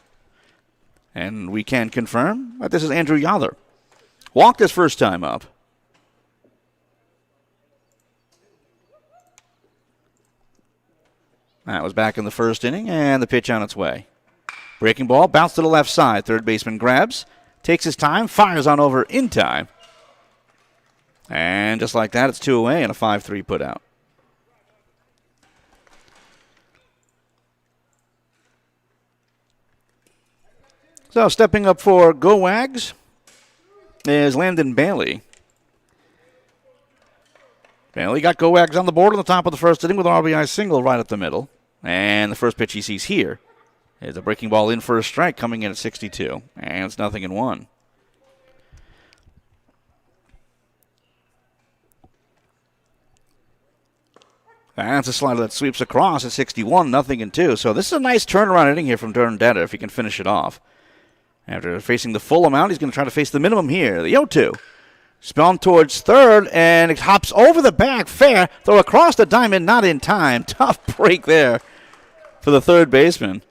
And we can confirm that this is Andrew Yoller. Walked his first time up. That was back in the first inning, and the pitch on its way. Breaking ball, bounce to the left side. Third baseman grabs, takes his time, fires on over in time. And just like that, it's 2 away and a 5-3 put out. So stepping up for Gowags is Landon Bailey. Bailey got Gowags on the board on the top of the first inning with an RBI single right up the middle. And the first pitch he sees here is a breaking ball in for a strike coming in at 62. And it's 0-1. That's a slider that sweeps across at 61, 0-2. So this is a nice turnaround inning here from Durandetta if he can finish it off. After facing the full amount, he's going to try to face the minimum here. The 0-2. Spun towards third, and it hops over the back. Fair. Throw across the diamond, not in time. Tough break there for the third baseman.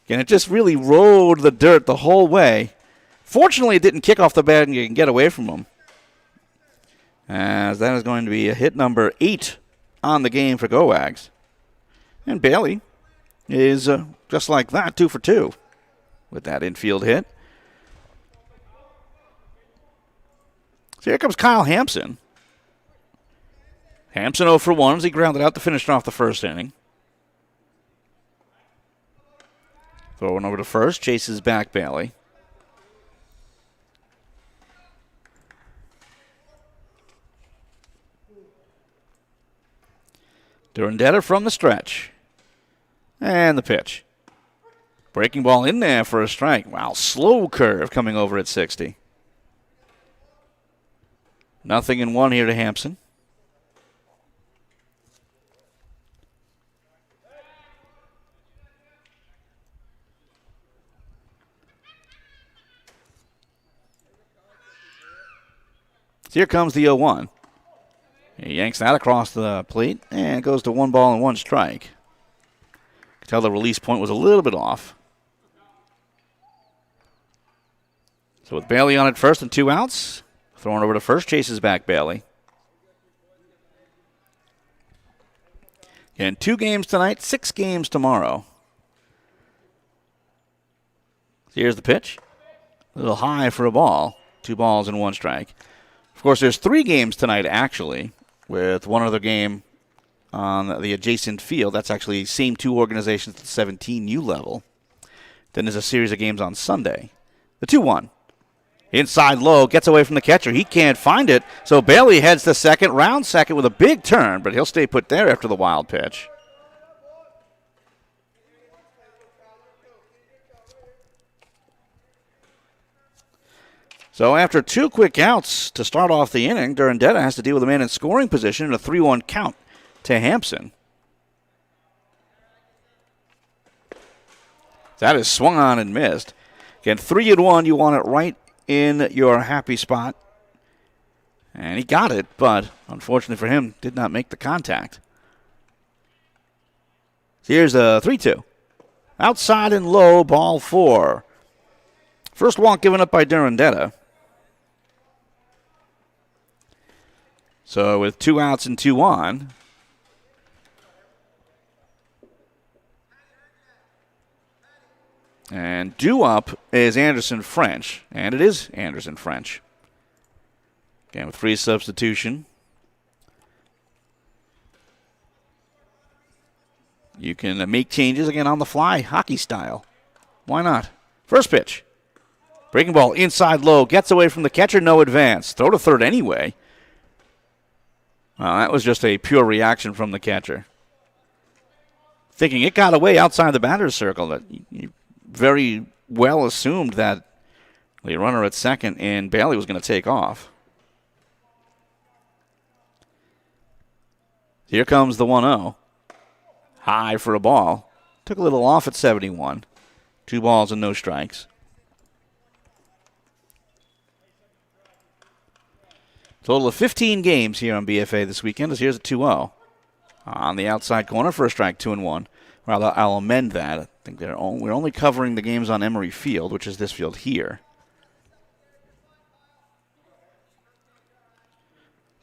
And it just really rode the dirt the whole way. Fortunately, it didn't kick off the bat, and you can get away from him. As that is going to be a hit number 8 on the game for Gowags. And Bailey is just like that, 2 for 2 with that infield hit. So here comes Kyle Hampson. Hampson 0 for 1 as he grounded out to finish off the first inning. Throwing over to first, chases back Bailey. Durandetta from the stretch. And the pitch. Breaking ball in there for a strike. Wow, slow curve coming over at 60. 0-1 here to Hampson. So here comes the 0-1. He yanks that across the plate and goes to 1 ball and 1 strike. You can tell the release point was a little bit off. So with Bailey on at first and 2 outs, throwing over to first, chases back Bailey. And 2 games tonight, 6 games tomorrow. So here's the pitch. A little high for a ball. 2 balls and 1 strike. Of course, there's 3 games tonight, actually, with one other game on the adjacent field. That's actually same 2 organizations at the 17U level. Then there's a series of games on Sunday. The 2-1. Inside low, gets away from the catcher. He can't find it, so Bailey heads to second, round second with a big turn, but he'll stay put there after the wild pitch. So after 2 quick outs to start off the inning, Durandetta has to deal with a man in scoring position and a 3-1 count to Hampson. That is swung on and missed. Again, 3-1, you want it right in your happy spot. And he got it, but unfortunately for him, did not make the contact. So here's a 3-2. Outside and low, ball 4. First walk given up by Durandetta. So with 2 outs and 2 on, and due up is Anderson French, and it is Anderson French. Again, with 3 substitution. You can make changes again on the fly, hockey style. Why not? First pitch. Breaking ball inside low. Gets away from the catcher. No advance. Throw to third anyway. Well, that was just a pure reaction from the catcher. Thinking it got away outside the batter's circle. That you very well assumed that the runner at second and Bailey was going to take off. Here comes the 1-0. High for a ball. Took a little off at 71. 2 balls and no strikes. Total of 15 games here on BFA this weekend as here's a 2-0. On the outside corner for a strike, 2-1. Well, I'll amend that. I think we're only covering the games on Emory Field, which is this field here.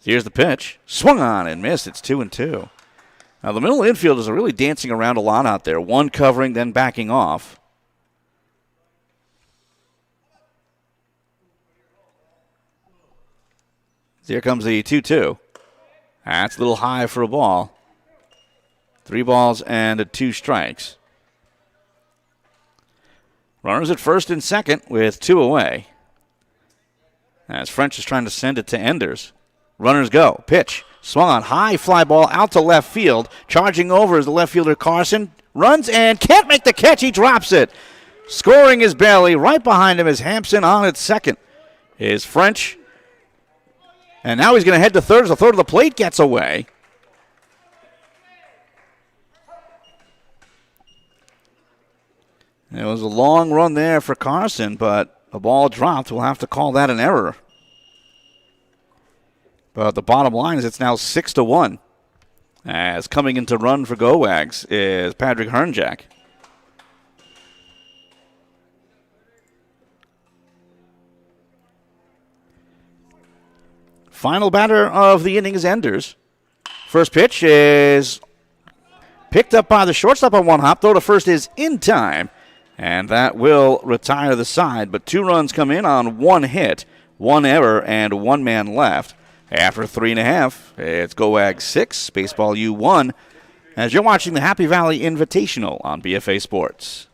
Here's the pitch. Swung on and missed. It's 2-2. Now, the middle infielders are really dancing around a lot out there. One covering, then backing off. Here comes the 2-2. That's a little high for a ball. 3 balls and 2 strikes. Runners at first and second with 2 away. As French is trying to send it to Enders. Runners go. Pitch. Swung on high fly ball out to left field. Charging over is the left fielder Carson. Runs and can't make the catch. He drops it. Scoring is Bailey. Right behind him is Hampson on at second. Is French. And now he's going to head to third as the third of the plate gets away. It was a long run there for Carson, but a ball dropped. We'll have to call that an error. But the bottom line is it's now 6-1. As coming into run for Gowags is Patrick Hernjack. Final batter of the inning is Enders. First pitch is picked up by the shortstop on one hop. Throw to first is in time. And that will retire the side. But 2 runs come in on 1 hit, 1 error, and 1 man left. After 3.5, it's Gowags 6, Baseball U 1, as you're watching the Happy Valley Invitational on BFA Sports.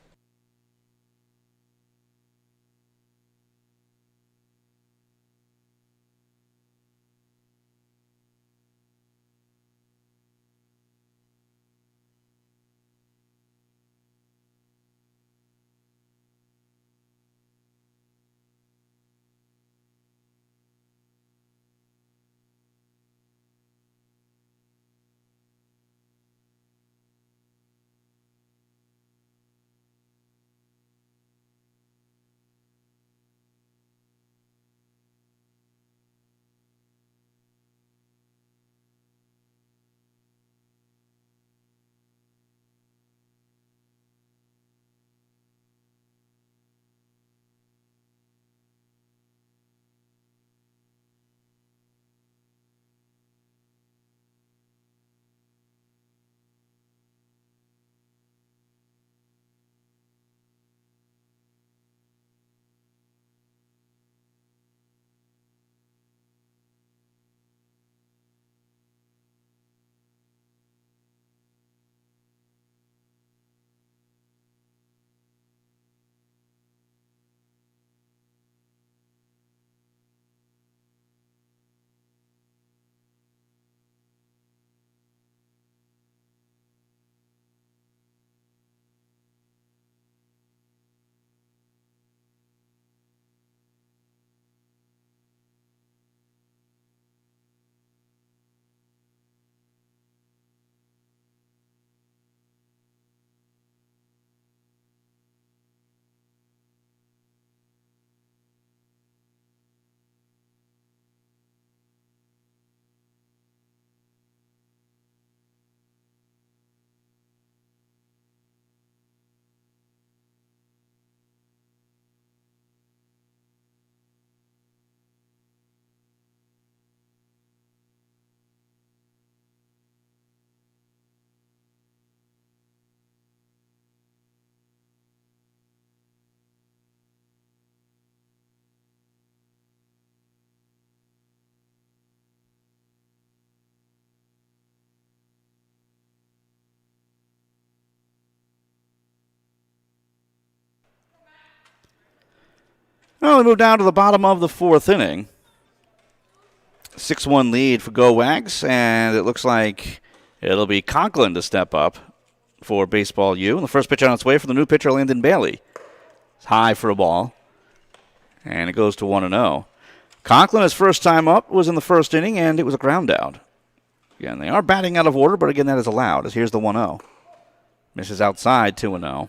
Well, we move down to the bottom of the fourth inning. 6-1 lead for Gowags, and it looks like it'll be Conklin to step up for Baseball U. And the first pitch on its way for the new pitcher, Landon Bailey. It's high for a ball, and it goes to 1-0. Conklin, his first time up, was in the first inning, and it was a ground out. Again, they are batting out of order, but again, that is allowed, as here's the 1-0. Misses outside, 2-0.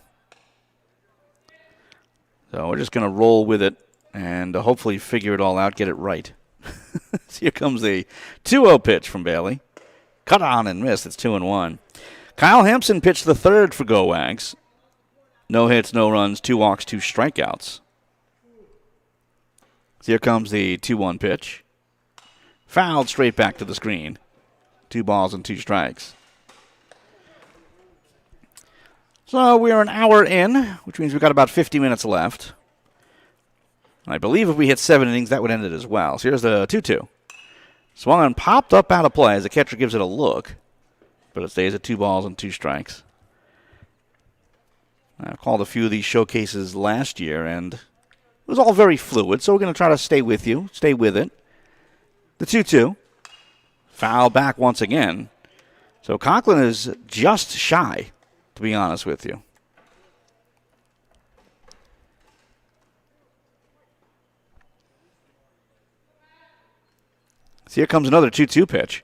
So we're just going to roll with it and hopefully figure it all out, get it right. So here comes the 2-0 pitch from Bailey. Cut on and missed. It's 2-1. Kyle Hampson pitched the third for Gowags. No hits, no runs, 2 walks, 2 strikeouts. So here comes the 2-1 pitch. Fouled straight back to the screen. 2 balls and 2 strikes. So we are an hour in, which means we've got about 50 minutes left. And I believe if we hit 7 innings, that would end it as well. So here's the 2-2. Swung and popped up out of play as the catcher gives it a look. But it stays at 2 balls and 2 strikes. I called a few of these showcases last year, and it was all very fluid. So we're going to try to stay with you, stay with it. The 2-2. Foul back once again. So Conklin is just shy, to be honest with you. So here comes another 2-2 pitch.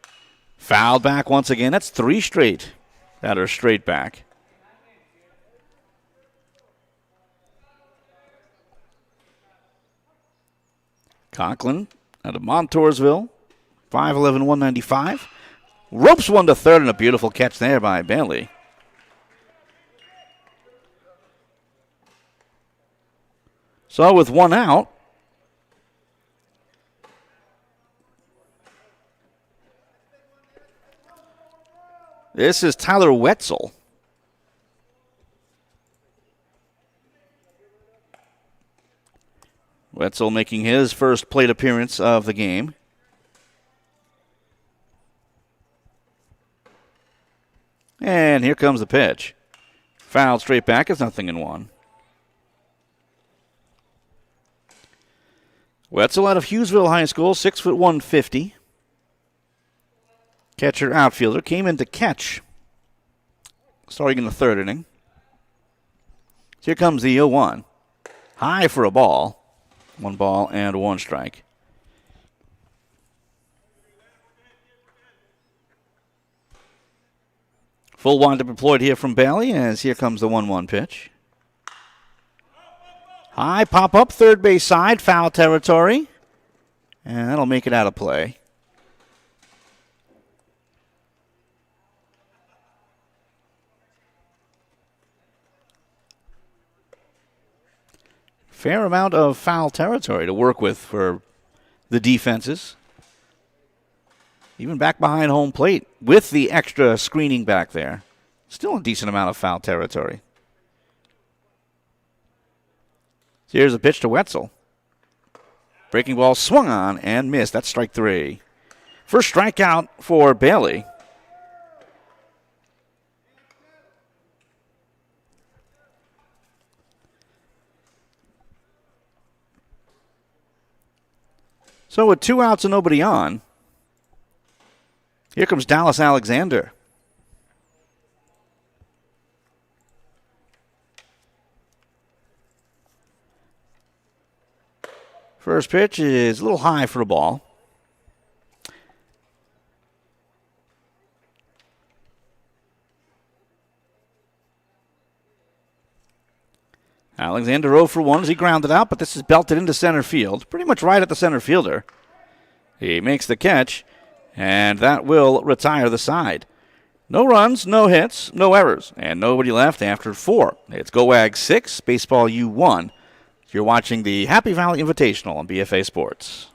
Fouled back once again. That's 3 straight that are straight back. Conklin out of Montoursville. 5'11", 195. Ropes one to third, and a beautiful catch there by Bailey. So with 1 out, this is Tyler Wetzel. Wetzel making his first plate appearance of the game. And here comes the pitch. Fouled straight back. It's 0-1. Wetzel out of Hughesville High School, 6'1", 150. Catcher outfielder came in to catch, starting in the third inning. Here comes the 0-1. High for a ball. 1 ball and 1 strike. Full windup deployed here from Bailey as here comes the 1-1 pitch. High pop up, third base side, foul territory. And that'll make it out of play. Fair amount of foul territory to work with for the defenses. Even back behind home plate with the extra screening back there. Still a decent amount of foul territory. So here's a pitch to Wetzel. Breaking ball swung on and missed. That's strike 3. First strikeout for Bailey. So with 2 outs and nobody on, here comes Dallas Alexander. First pitch is a little high for a ball. Alexander 0 for 1 as he grounded out, but this is belted into center field, pretty much right at the center fielder. He makes the catch, and that will retire the side. No runs, no hits, no errors, and nobody left after 4. It's Gowags 6, Baseball U 1. You're watching the Happy Valley Invitational on BFA Sports.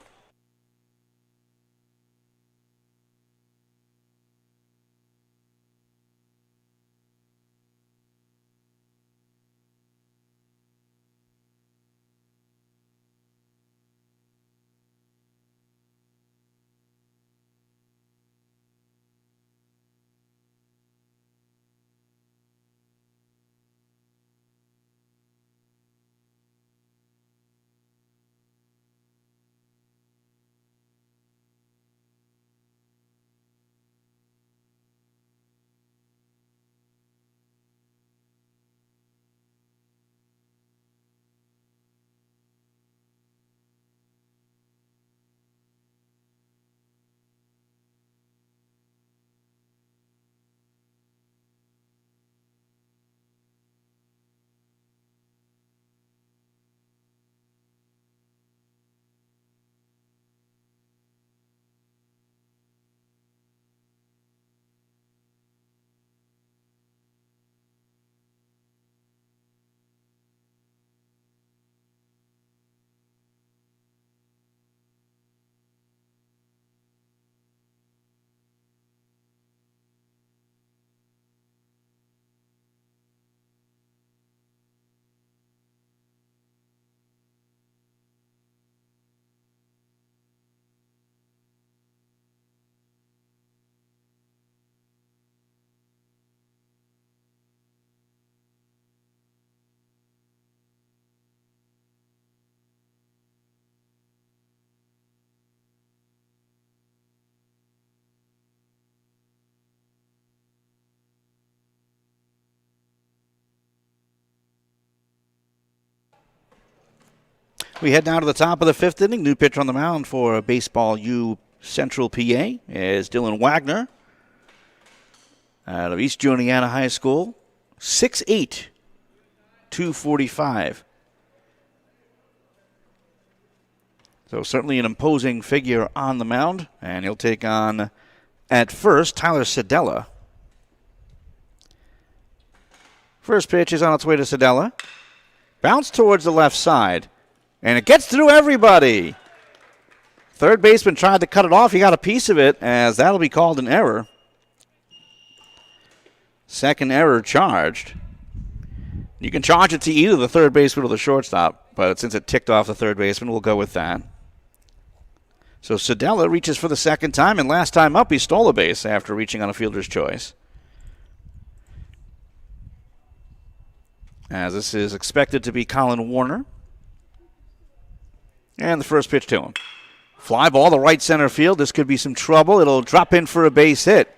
We head now to the top of the 5th inning. New pitcher on the mound for Baseball U Central PA is Dylan Wagner out of East Juniata High School. 6'8", 245. So certainly an imposing figure on the mound, and he'll take on, at first, Tyler Sedella. First pitch is on its way to Sedella. Bounce towards the left side, and it gets through everybody. Third baseman tried to cut it off. He got a piece of it, as that'll be called an error. Second error charged. You can charge it to either the third baseman or the shortstop, but since it ticked off the third baseman, we'll go with that. So Sedella reaches for the second time, and last time up he stole a base after reaching on a fielder's choice. As this is expected to be Colin Warner. And the first pitch to him. Fly ball to right center field. This could be some trouble. It'll drop in for a base hit.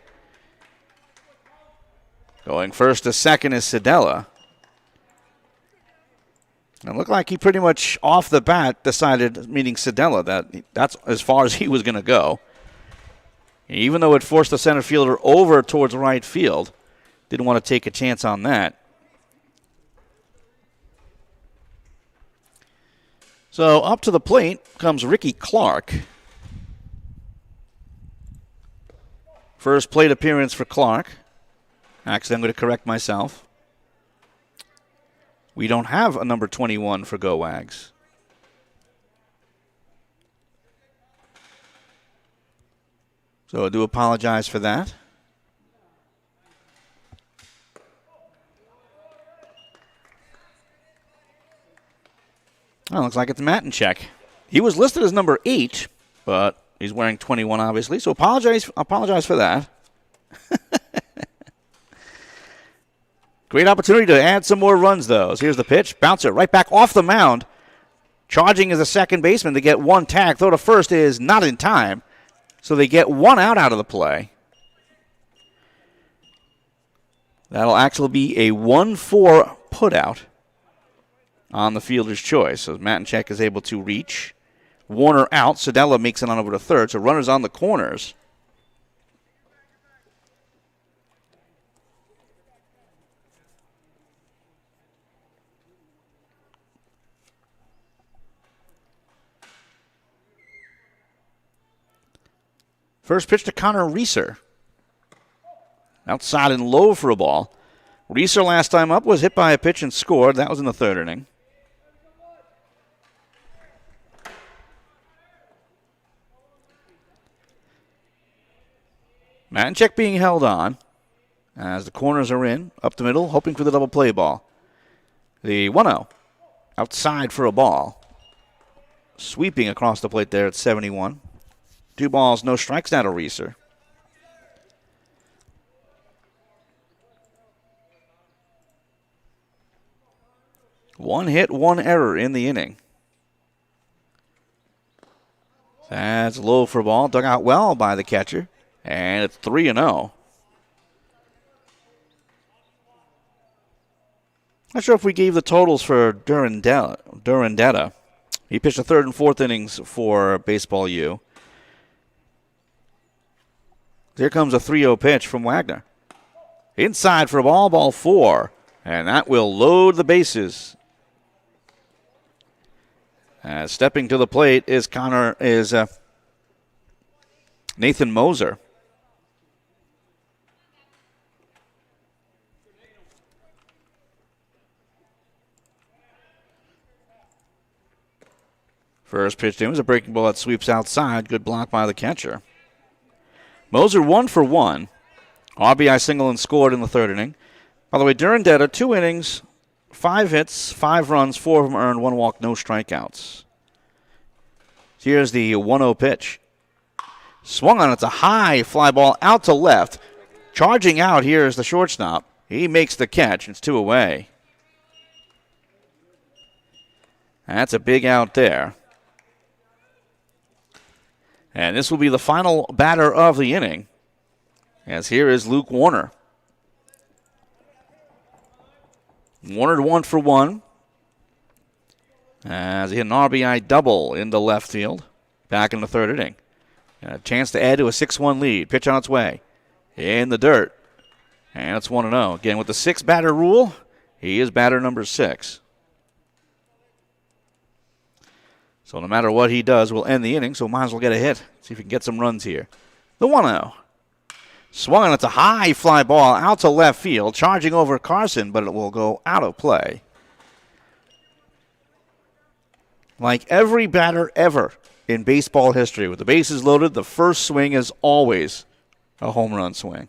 Going first to second is Sedella. It looked like he pretty much off the bat decided, meaning Sedella, that's as far as he was going to go. Even though it forced the center fielder over towards right field, didn't want to take a chance on that. So up to the plate comes Ricky Clark. First plate appearance for Clark. Actually, I'm going to correct myself. We don't have a number 21 for Gowags. So I do apologize for that. Looks like it's Matinchek. He was listed as number 8, but he's wearing 21, obviously. So apologize for that. Great opportunity to add some more runs, though. So here's the pitch. Bounce it right back off the mound. Charging as a second baseman to get one tag. Throw to first is not in time. So they get one out of the play. That'll actually be a 1-4 putout on the fielder's choice. So Matinchek is able to reach. Warner out. Sedella makes it on over to third. So runners on the corners. First pitch to Conor Reeser. Outside and low for a ball. Reeser last time up was hit by a pitch and scored. That was in the third inning. Matinchek being held on as the corners are in. Up the middle, hoping for the double play ball. The 1-0. Outside for a ball. Sweeping across the plate there at 71. 2 balls, no strikes now to Reeser. One hit, one error in the inning. That's low for a ball. Dug out well by the catcher. And it's 3-0. Not sure if we gave the totals for Durandetta. He pitched the third and fourth innings for Baseball U. Here comes a 3-0 pitch from Wagner. Inside for a ball 4. And that will load the bases. Stepping to the plate is Nathan Moser. First pitch to him is a breaking ball that sweeps outside. Good block by the catcher. Moser 1 for 1. RBI single and scored in the third inning. By the way, Durandetta, 2 innings, 5 hits, 5 runs, 4 of them earned, 1 walk, no strikeouts. Here's the 1-0 pitch. Swung on. It's a high fly ball out to left. Charging out here is the shortstop. He makes the catch. It's 2 away. That's a big out there. And this will be the final batter of the inning. As here is Luke Warner. Warner 1 for 1. as he hit an RBI double into left field back in the third inning. A chance to add to a 6-1 lead. Pitch on its way. In the dirt. And it's 1-0. Again, with the 6-batter rule, he is batter number 6. So no matter what he does, we'll end the inning, so might as well get a hit. See if we can get some runs here. The 1-0. Swung on. It's a high fly ball out to left field, charging over Carson, but it will go out of play. Like every batter ever in baseball history, with the bases loaded, the first swing is always a home run swing.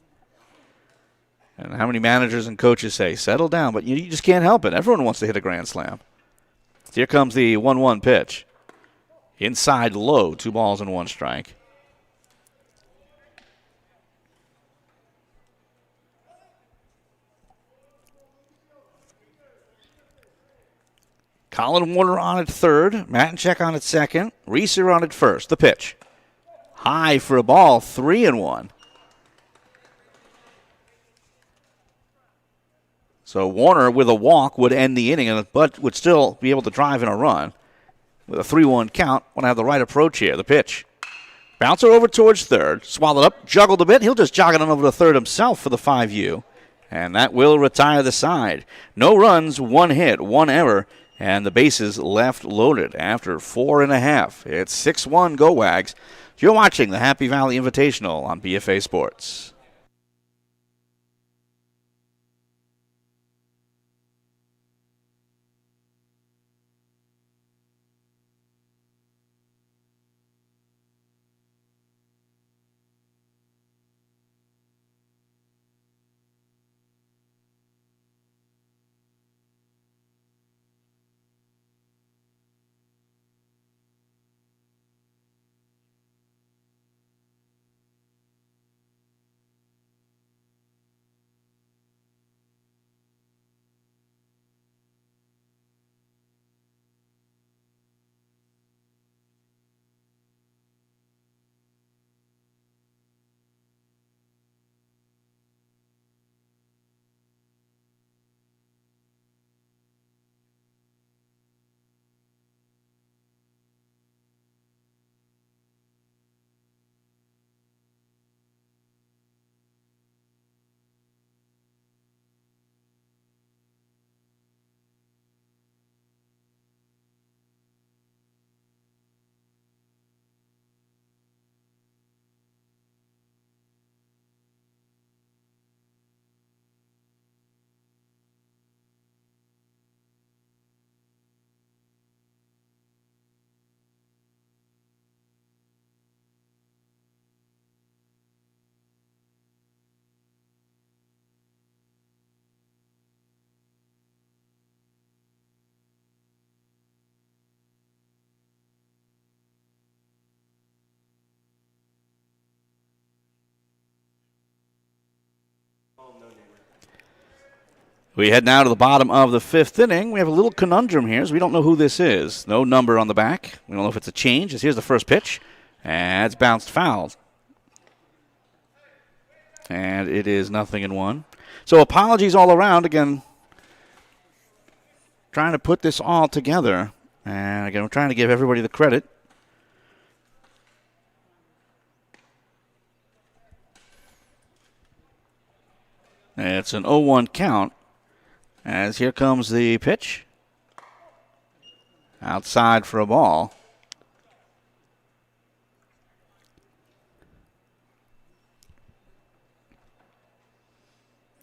And how many managers and coaches say, settle down, but you just can't help it. Everyone wants to hit a grand slam. Here comes the 1-1 pitch. Inside low, 2 balls and 1 strike. Colin Warner on at third. Matinchek on at second. Reeser on at first. The pitch. High for a ball. 3-1. So Warner with a walk would end the inning, but would still be able to drive in a run. With a 3-1 count, want to have the right approach here. The pitch. Bouncer over towards third. Swallowed up. Juggled a bit. He'll just jog it on over to third himself for the 5U. And that will retire the side. No runs, 1 hit, 1 error. And the bases left loaded after 4.5. It's 6-1 Gowags. You're watching the Happy Valley Invitational on BFA Sports. We head now to the bottom of the 5th inning. We have a little conundrum here, so we don't know who this is. No number on the back. We don't know if it's a change. Here's the first pitch. And it's bounced foul. And it is 0-1. So apologies all around. Again, trying to put this all together. And again, we're trying to give everybody the credit. It's an 0-1 count. As here comes the pitch. Outside for a ball.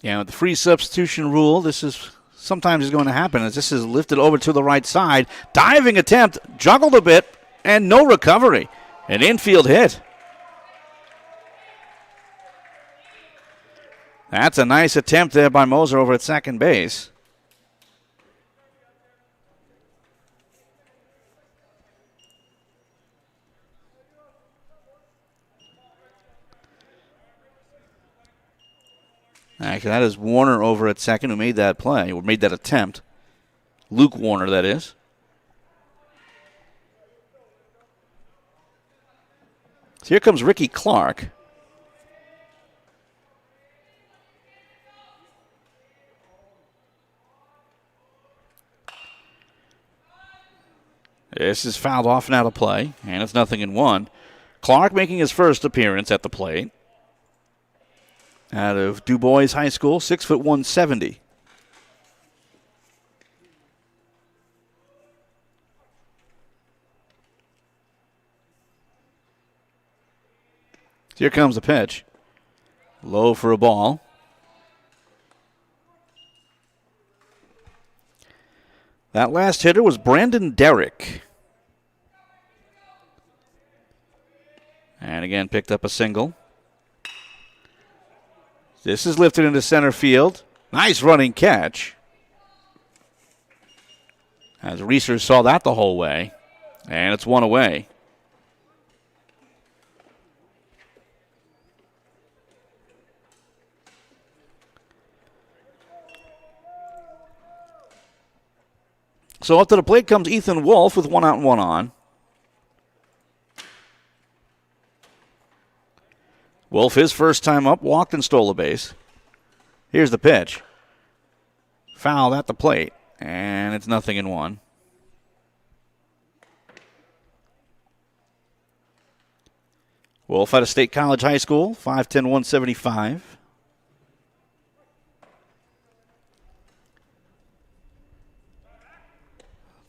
Yeah, with the free substitution rule, this is sometimes is going to happen as this is lifted over to the right side. Diving attempt, juggled a bit, and no recovery. An infield hit. That's a nice attempt there by Moser over at second base. Actually, that is Warner over at second who made that play, or made that attempt. Luke Warner, that is. So here comes Ricky Clark. This is fouled off and out of play, and it's 0-1. Clark making his first appearance at the plate. Out of Du Bois High School, 6'1", 170. Here comes the pitch. Low for a ball. That last hitter was Brandon Derrick. And again, picked up a single. This is lifted into center field. Nice running catch. As Reeser saw that the whole way. And it's one away. So up to the plate comes Ethan Wolfe with 1 out and 1 on. Wolfe, his first time up, walked and stole a base. Here's the pitch. Fouled at the plate, and it's 0-1. Wolfe out of State College High School, 5'10", 175.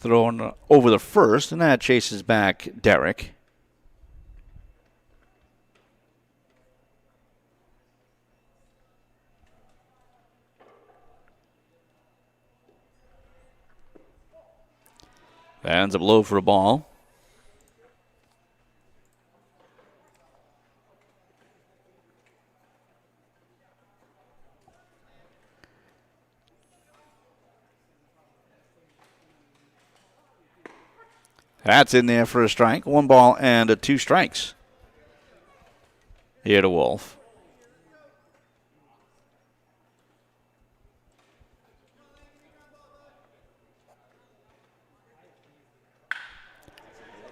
Thrown over the first, and that chases back Derrick. That ends up low for a ball. That's in there for a strike. 1 ball and 2 strikes. Here to Wolfe.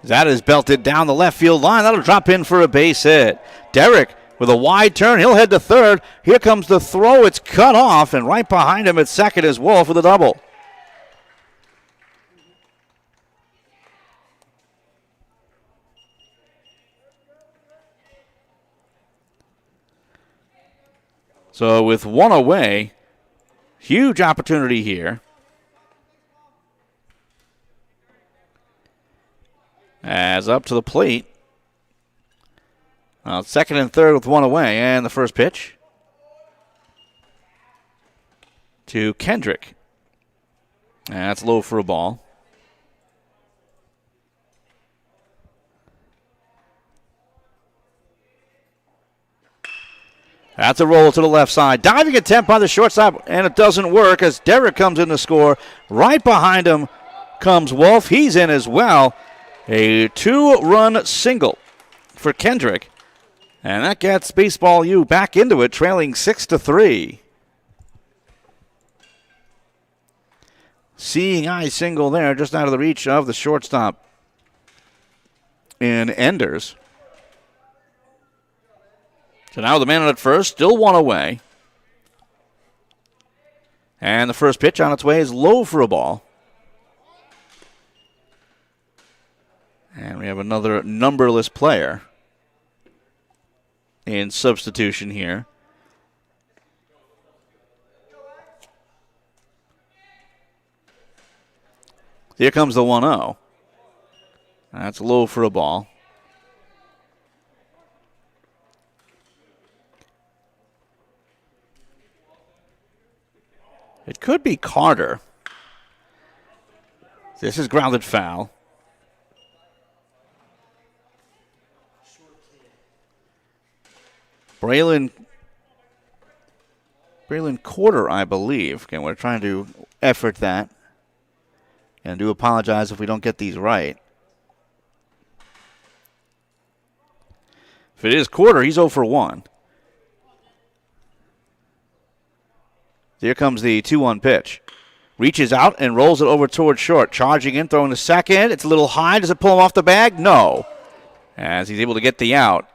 That is belted down the left field line. That'll drop in for a base hit. Derrick with a wide turn. He'll head to third. Here comes the throw. It's cut off, and right behind him at second is Wolfe with a double. So with 1 away, huge opportunity here. As up to the plate. Second and third with 1 away. And the first pitch to Kendrick. And that's low for a ball. That's a roll to the left side. Diving attempt by the shortstop, and it doesn't work as Derrick comes in to score. Right behind him comes Wolfe. He's in as well. A 2-run single for Kendrick. And that gets Baseball U back into it, trailing 6-3. Seeing eye single there, just out of the reach of the shortstop in Enders. So now the man at first, still 1 away. And the first pitch on its way is low for a ball. And we have another numberless player in substitution here. Here comes the 1-0. That's low for a ball. It could be Carter. This is grounded foul. Braylon Quarter, I believe. Okay, we're trying to effort that. And do apologize if we don't get these right. If it is Quarter, he's 0 for 1. Here comes the 2-1 pitch. Reaches out and rolls it over towards short. Charging in, throwing to second. It's a little high. Does it pull him off the bag? No. As he's able to get the out.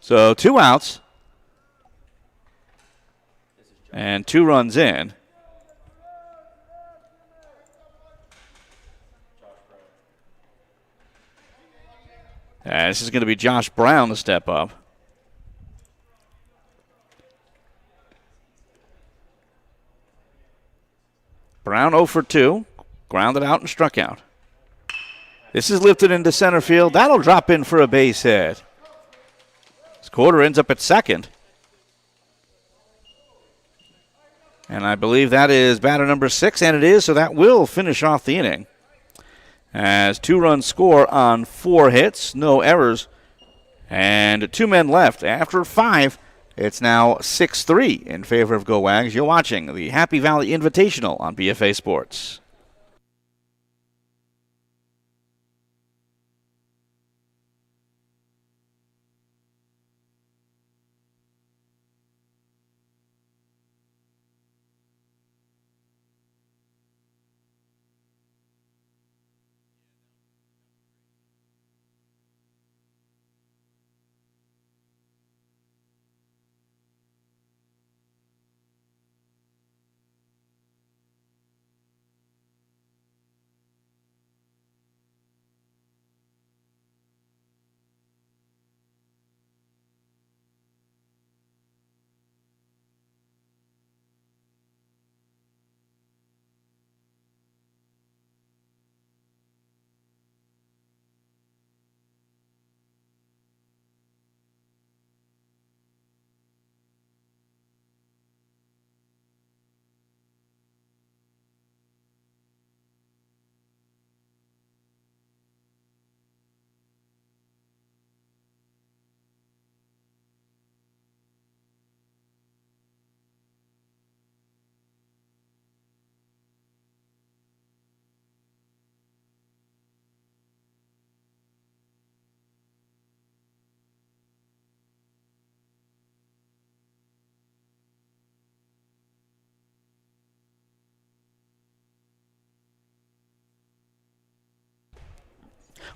So 2 outs. And 2 runs in. And this is going to be Josh Brown to step up. Brown 0 for 2. Grounded out and struck out. This is lifted into center field. That'll drop in for a base hit. Corder ends up at second. And I believe that is batter number 6, and it is, so that will finish off the inning. As 2-run score on 4 hits, no errors, and 2 men left. After 5, it's now 6-3 in favor of Gowags. You're watching the Happy Valley Invitational on BFA Sports.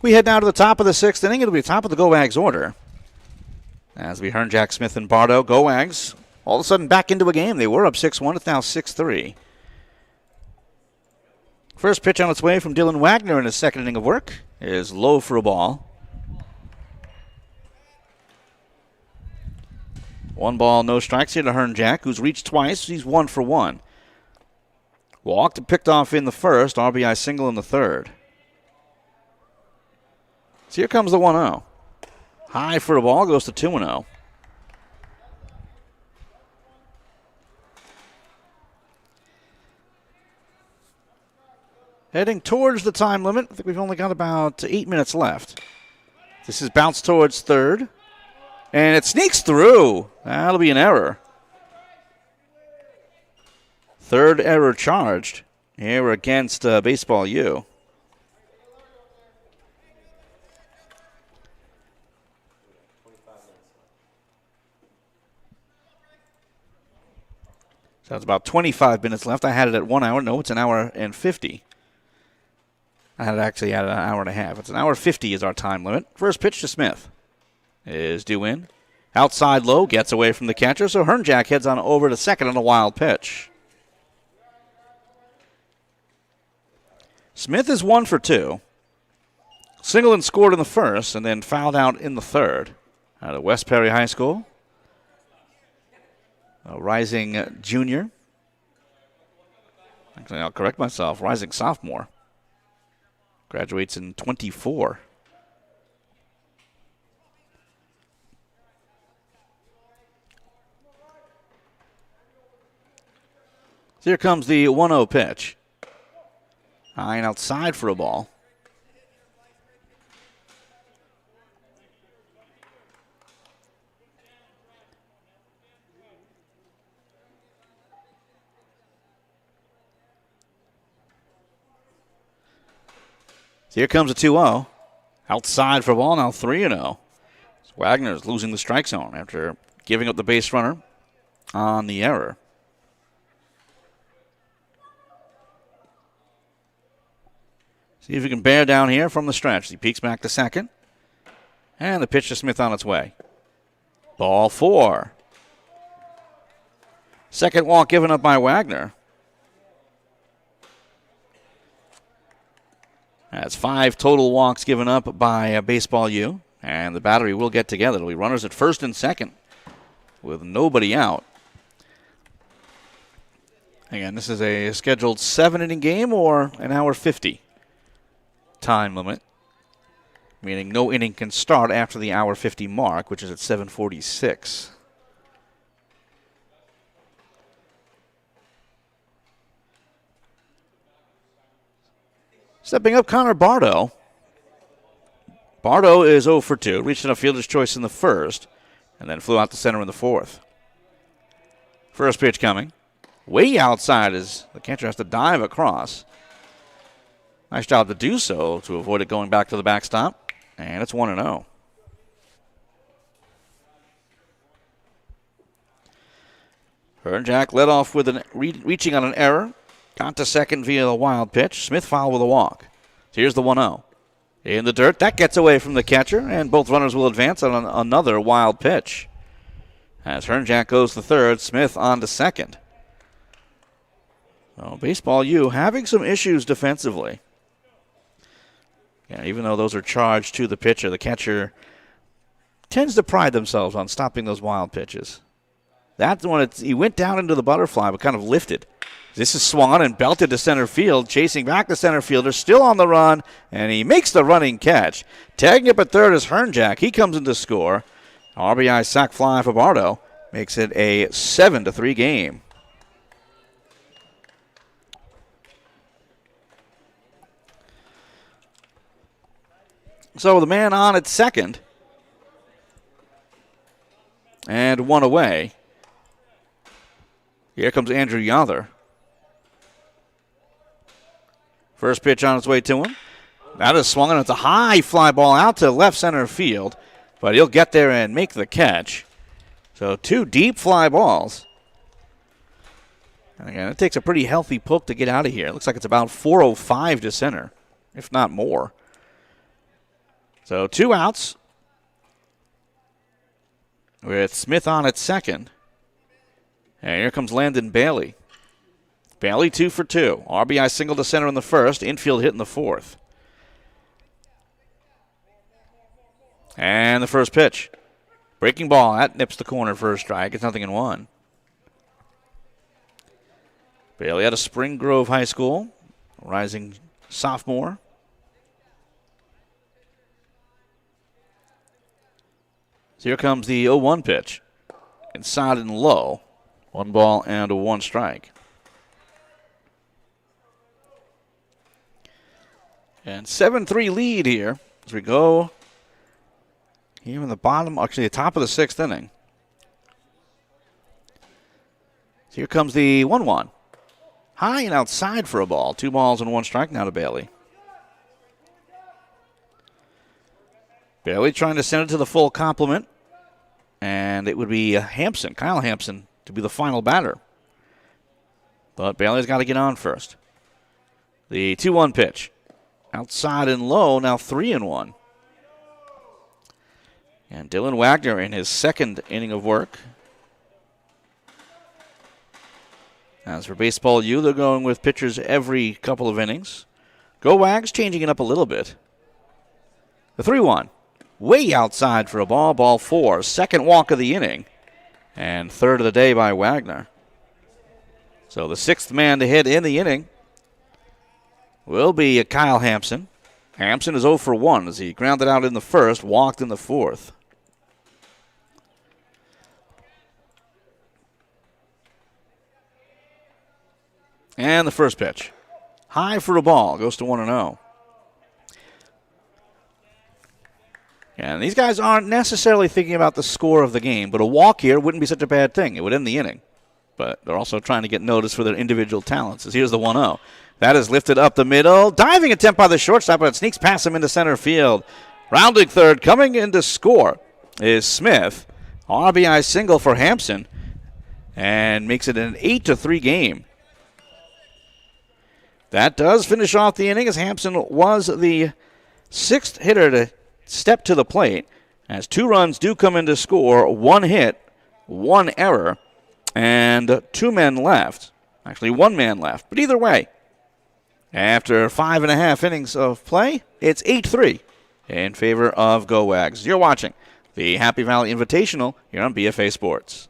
We head now to the top of the 6th inning. It'll be the top of the Gowags order. As we heard Jack Smith and Bardo, Gowags all of a sudden back into a game. They were up 6-1. It's now 6-3. First pitch on its way from Dylan Wagner in his second inning of work is low for a ball. 1 ball, no strikes here to Hearn Jack, who's reached twice. He's 1 for 1. Walked and picked off in the first. RBI single in the third. So here comes the 1-0. High for a ball, goes to 2-0. Heading towards the time limit. I think we've only got about 8 minutes left. This is bounced towards third. And it sneaks through. That'll be an error. Third error charged here against Baseball U. So it's about 25 minutes left. I had it at 1 hour. No, it's an hour and 50. I had it actually at an hour and a half. It's an hour 50 is our time limit. First pitch to Smith is due in. Outside low, gets away from the catcher, so Hearn Jack heads on over to second on a wild pitch. Smith is 1 for 2. Single and scored in the first, and then fouled out in the third. Out of West Perry High School. A rising junior. Actually, I'll correct myself. Rising sophomore. Graduates in 24. So here comes the 1-0 pitch. High and outside for a ball. So here comes a 2-0. Outside for a ball, now 3-0. So Wagner is losing the strike zone after giving up the base runner on the error. See if he can bear down here from the stretch. He peeks back to second. And the pitch to Smith on its way. Ball 4. Second walk given up by Wagner. That's 5 total walks given up by Baseball U. And the battery will get together. It'll be runners at first and second with nobody out. Again, this is a scheduled 7-inning game or an hour 50 time limit, meaning no inning can start after the hour 50 mark, which is at 7:46. Stepping up, Conor Bardo. Bardo is 0 for 2, reached a fielder's choice in the first, and then flew out to center in the fourth. First pitch coming. Way outside as the catcher has to dive across. Nice job to do so to avoid it going back to the backstop, and it's 1-0. Hernjack led off with reaching on an error. Got to second via the wild pitch. Smith fouled with a walk. So here's the 1-0. In the dirt. That gets away from the catcher, and both runners will advance on another wild pitch. As Hernjack goes to third, Smith on to second. So Baseball U having some issues defensively. Yeah, even though those are charged to the pitcher, the catcher tends to pride themselves on stopping those wild pitches. That's when he went down into the butterfly, but kind of lifted. This is swung and belted to center field, chasing back the center fielder, still on the run, and he makes the running catch. Tagging up at third is Hernjack. He comes in to score. RBI sac fly for Bardo makes it a 7-3 game. So the man on at second, and one away. Here comes Andrew Yother. First pitch on its way to him. That is swung, and it's a high fly ball out to left center field, but he'll get there and make the catch. So 2 deep fly balls. And again, it takes a pretty healthy poke to get out of here. It looks like it's about 405 to center, if not more. So 2 outs with Smith on at second. And here comes Landon Bailey. Bailey 2 for 2. RBI single to center in the first. Infield hit in the fourth. And the first pitch. Breaking ball. That nips the corner for a strike. It's 0-1. Bailey out of Spring Grove High School. Rising sophomore. So here comes the 0-1 pitch. Inside and low. 1 ball and 1 strike. And 7-3 lead here as we go here in the bottom, actually the top of the 6th inning. So here comes the 1-1. High and outside for a ball. 2 balls and 1 strike now to Bailey. Bailey trying to send it to the full complement. And it would be Hampson, Kyle Hampson, to be the final batter. But Bailey's got to get on first. The 2-1 pitch. Outside and low, now 3-1. And Dylan Wagner in his second inning of work. As for Baseball U, they're going with pitchers every couple of innings. Gowags changing it up a little bit. The 3-1. Way outside for a ball, ball 4. Second walk of the inning. And third of the day by Wagner. So the 6th man to hit in the inning will be Kyle Hampson. Hampson is 0 for 1 as he grounded out in the first, walked in the fourth. And the first pitch. High for a ball, goes to 1-0. And these guys aren't necessarily thinking about the score of the game, but a walk here wouldn't be such a bad thing. It would end the inning. But they're also trying to get noticed for their individual talents. As here's the 1-0. That is lifted up the middle. Diving attempt by the shortstop, but it sneaks past him into center field. Rounding third, coming in to score is Smith. RBI single for Hampson. And makes it an 8-3 game. That does finish off the inning as Hampson was the 6th hitter to step to the plate. As 2 runs do come in to score, 1 hit, 1 error. and 2 men left. Actually, 1 man left. But either way, after 5.5 innings of play, it's 8-3 in favor of Gowags. You're watching the Happy Valley Invitational here on BFA Sports.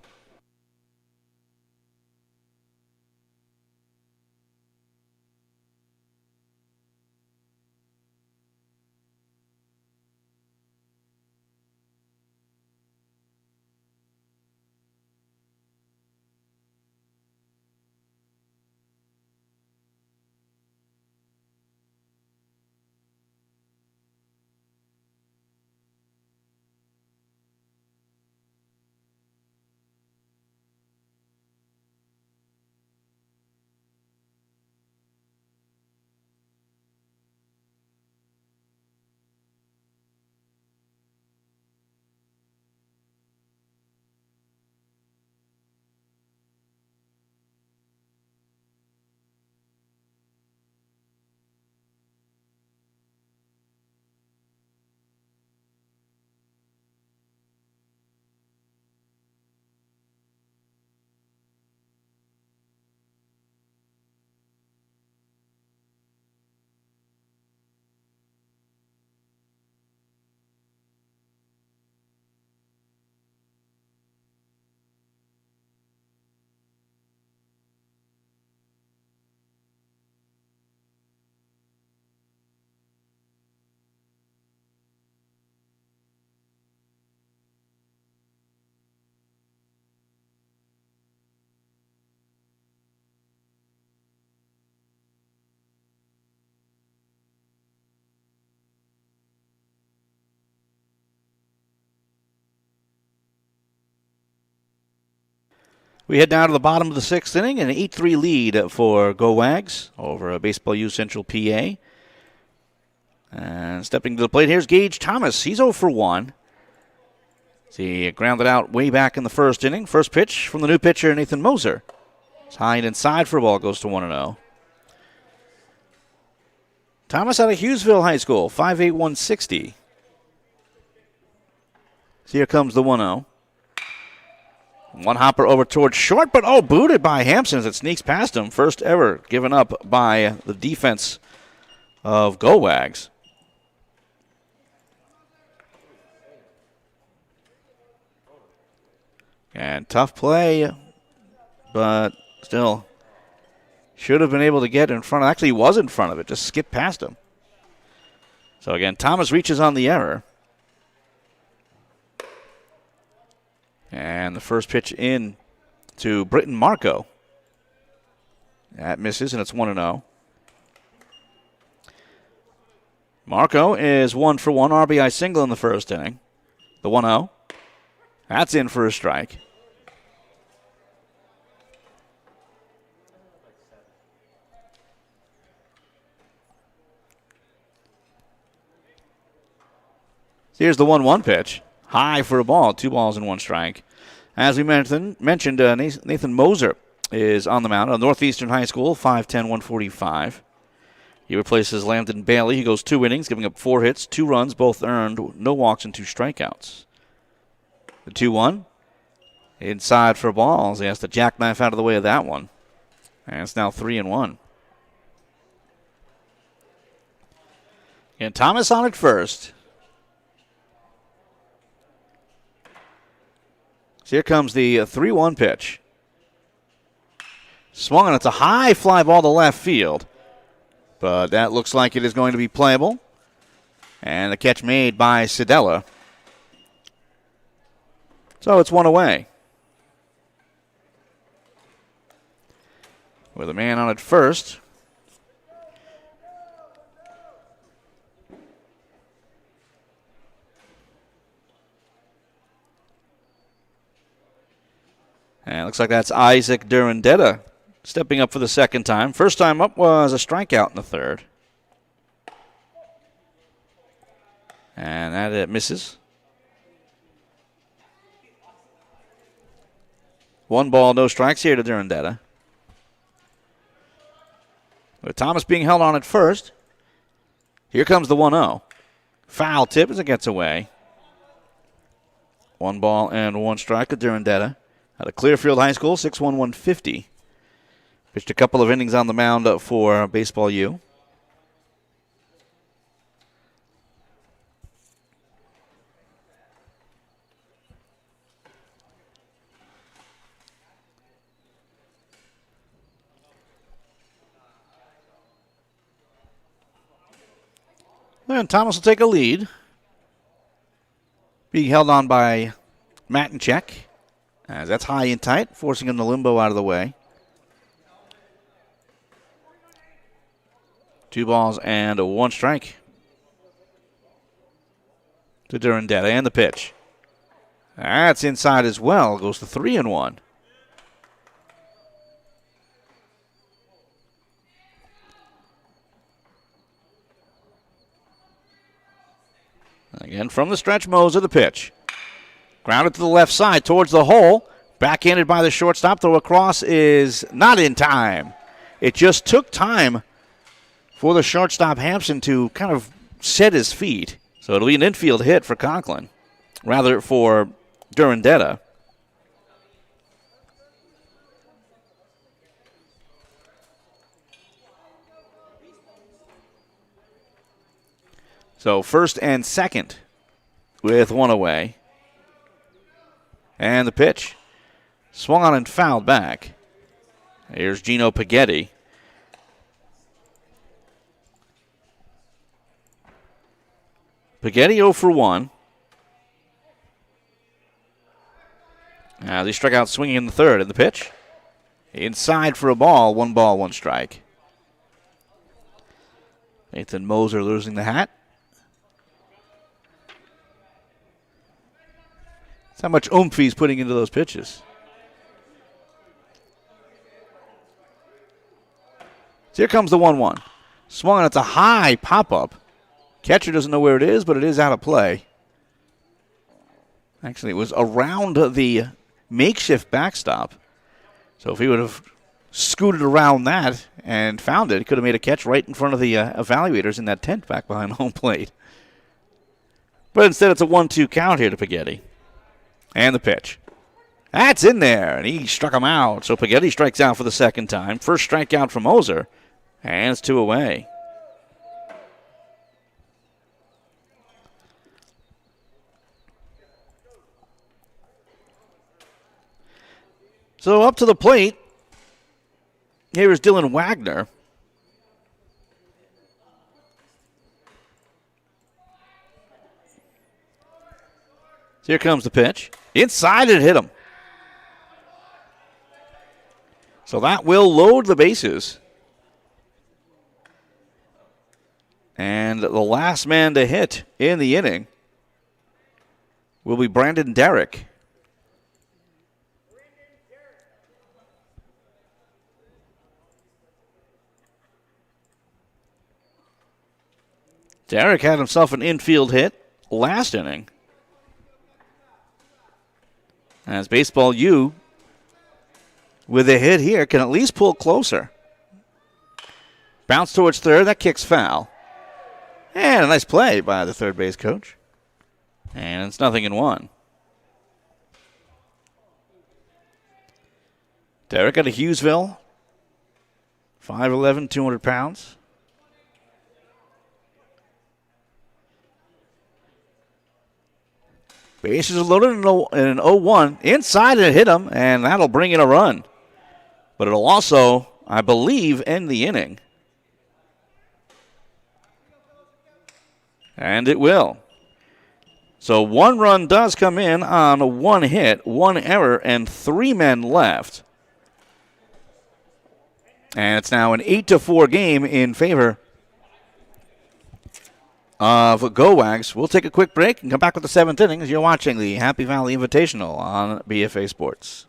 We head down to the bottom of the 6th inning, an 8-3 lead for Gowags over Baseball U Central PA. And stepping to the plate, here's Gage Thomas. He's 0 for 1. He grounded out way back in the 1st inning. First pitch from the new pitcher, Nathan Moser. It's high and inside for a ball, goes to 1-0. Thomas out of Hughesville High School, 5'8", 160. So here comes the 1-0. One hopper over towards short, but booted by Hampson as it sneaks past him. First ever given up by the defense of Gowags. And tough play, but still should have been able to get in front of, actually he was in front of it, just skipped past him. So again, Thomas reaches on the error. And the first pitch in to Britton Marco. That misses, and it's 1-0. Marco is 1 for 1, RBI single in the 1st inning. The 1-0. That's in for a strike. Here's the 1-1 pitch. High for a ball, 2 balls and 1 strike. As we mentioned, Nathan Moser is on the mound at Northeastern High School, 5'10", 145. He replaces Landon Bailey. He goes 2 innings, giving up 4 hits, 2 runs, both earned, no walks and 2 strikeouts. The 2-1, inside for balls. He has to jackknife out of the way of that one. And it's now 3-1. And Thomas on at first. Here comes the 3-1 pitch. Swung on. It's a high fly ball to left field. But that looks like it is going to be playable. And the catch made by Sedella. So it's 1 away. With a man on at first. And it looks like that's Isaac Durandetta stepping up for the 2nd time. First time up was a strikeout in the 3rd. And that misses. 1 ball, no strikes here to Durandetta. With Thomas being held on at first. Here comes the 1-0. Foul tip as it gets away. 1 ball and 1 strike to Durandetta. out of Clearfield High School, 6'1", 150. Pitched a couple of innings on the mound for Baseball U. And Thomas will take a lead. Being held on by Matinchek, as that's high and tight, forcing him to limbo out of the way. 2 balls and 1 strike to Durandetta, and the pitch. That's inside as well. Goes to 3-1. Again, from the stretch, Moser, the pitch. Grounded to the left side towards the hole. Backhanded by the shortstop. Throw across is not in time. It just took time for the shortstop, Hampson, to kind of set his feet. So it'll be an infield hit for Conklin. Rather, for Durandetta. So first and second with 1 away. And the pitch. Swung on and fouled back. Here's Gino Paghetti. Paghetti 0 for 1. As he struck out swinging in the third. And the pitch. Inside for a ball. 1 ball, 1 strike. Nathan Moser losing the hat. How much oomph he's putting into those pitches. So here comes the 1-1. Swung on, it's a high pop-up. Catcher doesn't know where it is, but it is out of play. Actually, it was around the makeshift backstop. So if he would have scooted around that and found it, he could have made a catch right in front of the evaluators in that tent back behind home plate. But instead, it's a 1-2 count here to Paghetti. And the pitch. That's in there, and he struck him out. So Paghetti strikes out for the second time. First strikeout from Moser, and it's 2 away. So up to the plate, here is Dylan Wagner. So here comes the pitch. Inside it hit him. So that will load the bases. And the last man to hit in the inning will be Brandon Derrick. Derrick had himself an infield hit last inning. As Baseball U, with a hit here, can at least pull closer. Bounce towards third. That kicks foul. And a nice play by the third base coach. And it's 0-1. Derrick out of Hughesville. 5'11", 200 pounds. Bases are loaded in an 0-1. Inside it hit him, and that'll bring in a run. But it'll also, I believe, end the inning. And it will. So 1 run does come in on 1 hit, 1 error, and 3 men left. And it's now an 8-4 game in favor of Gowags. We'll take a quick break and come back with the 7th inning as you're watching the Happy Valley Invitational on BFA Sports.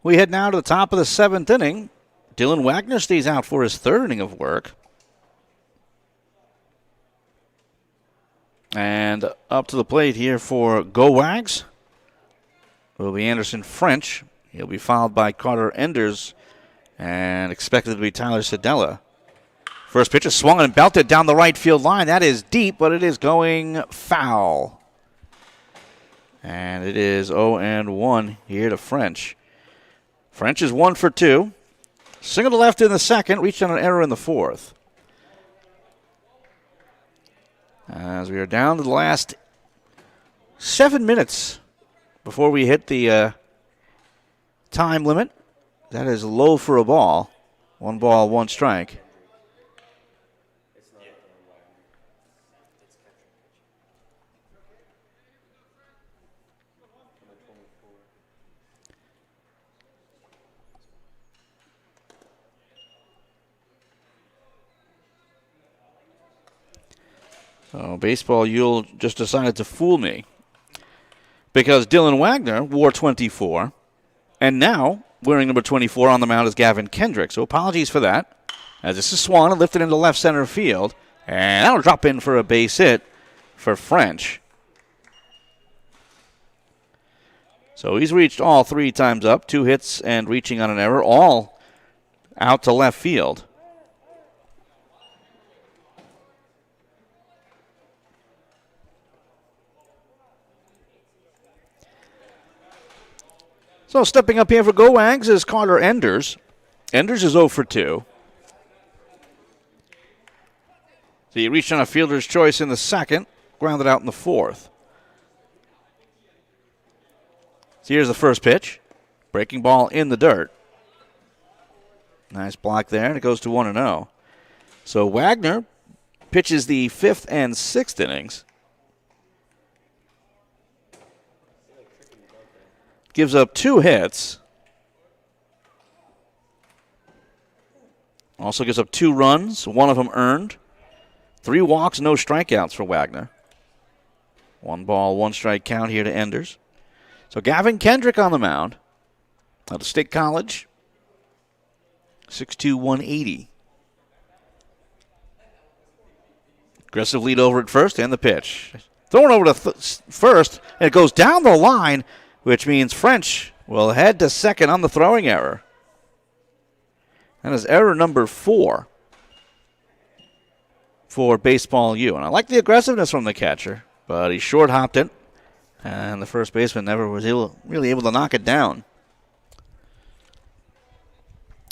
We head now to the top of the 7th inning. Dylan Wagner stays out for his 3rd inning of work. And up to the plate here for Gowags will be Anderson French. He'll be followed by Carter Enders and expected to be Tyler Sedella. First pitch is swung and belted down the right field line. That is deep, but it is going foul. And it is 0-1 here to French. French is 1 for 2. Single to left in the 2nd, reached on an error in the 4th. As we are down to the last 7 minutes before we hit the time limit. That is low for a ball. 1 ball, 1 strike. So Baseball Yule just decided to fool me because Dylan Wagner wore 24, and now wearing number 24 on the mound is Gavin Kendrick. So apologies for that. As this is swung and lifted into left center field, and that'll drop in for a base hit for French. So he's reached all 3 times up, 2 hits and reaching on an error, all out to left field. So stepping up here for Gowags is Carter Enders. Enders is 0 for 2. So he reached on a fielder's choice in the 2nd, grounded out in the 4th. So here's the first pitch. Breaking ball in the dirt. Nice block there, and it goes to 1-0. So Wagner pitches the 5th and 6th innings. Gives up 2 hits. Also gives up 2 runs, 1 of them earned. 3 walks, no strikeouts for Wagner. 1 ball, 1 strike count here to Enders. So Gavin Kendrick on the mound out of State College. 6'2", 180. Aggressive lead over at first and the pitch. Thrown over to first, and it goes down the line, which means French will head to second on the throwing error. That is error number 4 for Baseball U. And I like the aggressiveness from the catcher, but he short-hopped it, and the first baseman never was really able to knock it down.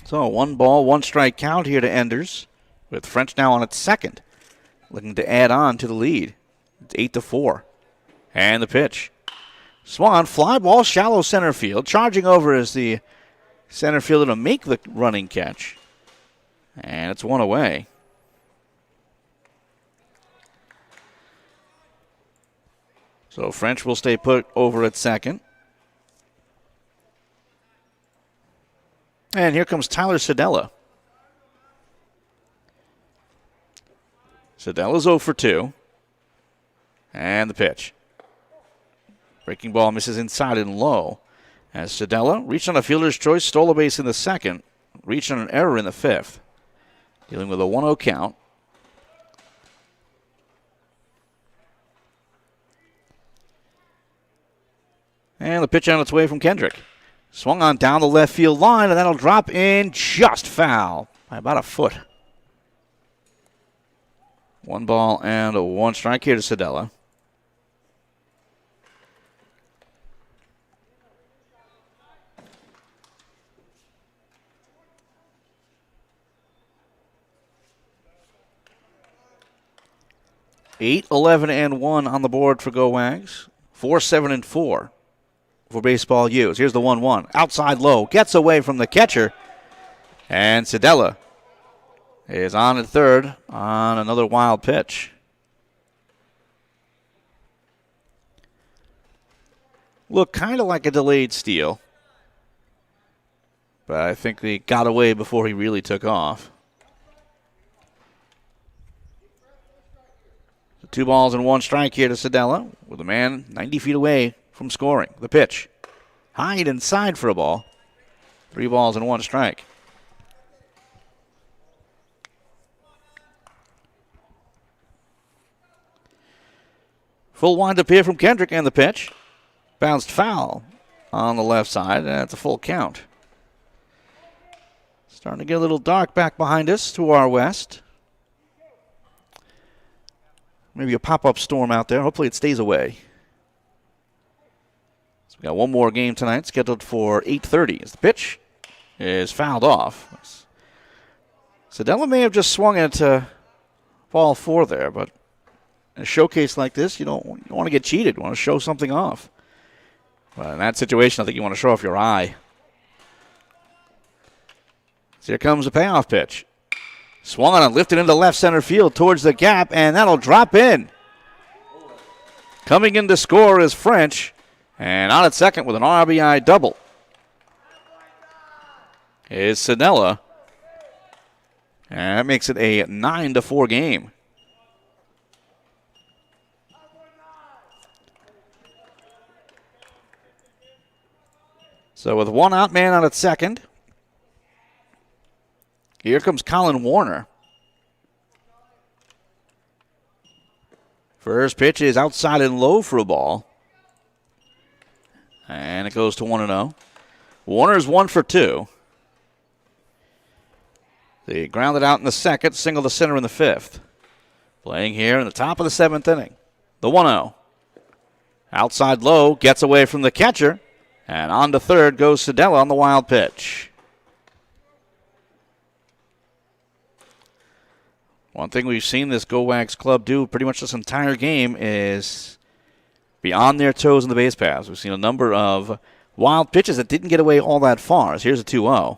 So 1 ball, 1 strike count here to Enders, with French now on its 2nd, looking to add on to the lead. It's 8-4. And the pitch. Swan, fly ball, shallow center field. Charging over is the center fielder to make the running catch. And it's 1 away. So French will stay put over at 2nd. And here comes Tyler Sedella. Sedella's 0 for 2. And the pitch. Breaking ball misses inside and low. As Sedella reached on a fielder's choice, stole a base in the 2nd, reached on an error in the 5th. Dealing with a 1-0 count. And the pitch on its way from Kendrick. Swung on down the left field line, and that'll drop in just foul by about a foot. 1 ball and a 1 strike here to Sedella. Eight, 11, and 1 on the board for Gowags. 4, 7, and 4 for Baseball U's. Here's the 1-1. Outside low. Gets away from the catcher. And Sedella is on at 3rd on another wild pitch. Looked kind of like a delayed steal. But I think he got away before he really took off. 2 balls and 1 strike here to Sedella, with a man 90 feet away from scoring. The pitch. High and inside for a ball. 3 balls and 1 strike. Full windup here from Kendrick, and the pitch. Bounced foul on the left side, and it's a full count. Starting to get a little dark back behind us to our west. Maybe a pop-up storm out there. Hopefully it stays away. So we got one more game tonight scheduled for 8:30 as the pitch is fouled off. Sedella may have just swung it to ball 4 there, but in a showcase like this, you don't want to get cheated. You want to show something off. But in that situation, I think you want to show off your eye. So here comes the payoff pitch. Swung on and lifted into left center field towards the gap, and that'll drop in. Coming in to score is French, and on at second with an RBI double is Sinella. And that makes it a 9-4 game. So with 1 out, man on at second. Here comes Colin Warner. First pitch is outside and low for a ball. And it goes to 1-0. Warner's 1 for 2. They grounded out in the second, single to center in the 5th. Playing here in the top of the 7th inning. The 1-0. Outside low, gets away from the catcher. And on to third goes Sedella on the wild pitch. One thing we've seen this Gowags club do pretty much this entire game is be on their toes in the base paths. We've seen a number of wild pitches that didn't get away all that far. So here's a 2-0.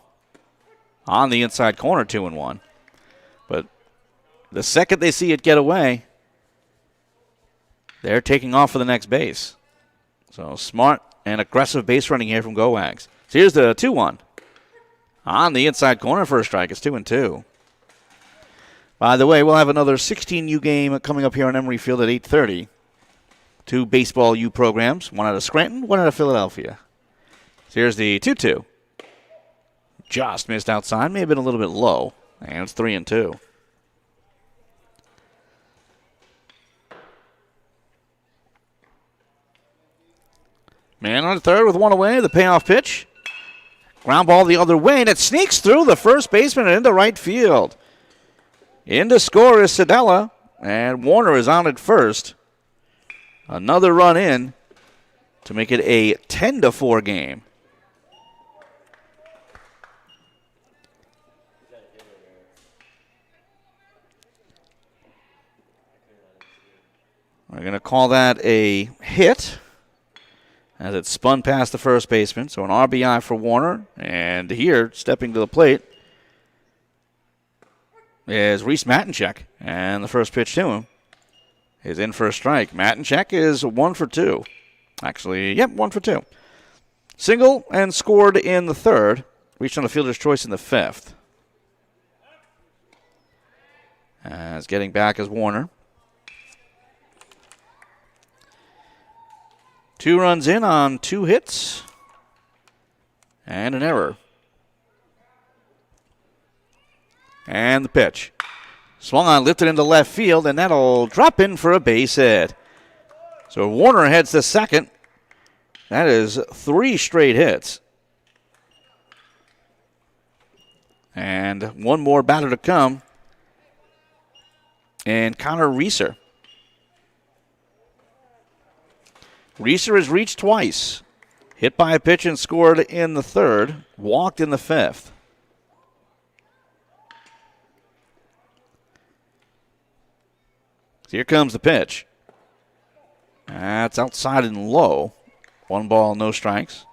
On the inside corner, 2-1. But the second they see it get away, they're taking off for the next base. So smart and aggressive base running here from Gowags. So here's the 2-1. On the inside corner for a strike. It's 2-2. By the way, we'll have another 16U game coming up here on Emory Field at 8:30. 2 baseball U programs, one out of Scranton, one out of Philadelphia. So here's the 2-2. Just missed outside, may have been a little bit low, and it's 3-2. Man on third with 1 away, the payoff pitch. Ground ball the other way, and it sneaks through the first baseman and into right field. In to score is Sedella, and Warner is on at first. Another run in to make it a 10-4 game. We're going to call that a hit as it spun past the first baseman. So an RBI for Warner, and here, stepping to the plate, is Reese Matinchek, and the first pitch to him is in for a strike. Matinchek is 1 for 2. Actually, yep, 1 for 2. Single and scored in the 3rd. Reached on a fielder's choice in the 5th. As getting back is Warner. 2 runs in on 2 hits and an error. And the pitch. Swung on, lifted into left field, and that'll drop in for a base hit. So Warner heads to second. That is 3 straight hits. And one more batter to come. And Conor Reeser. Reeser has reached twice. Hit by a pitch and scored in the 3rd. Walked in the 5th. Here comes the pitch. That's outside and low. 1 ball, no strikes.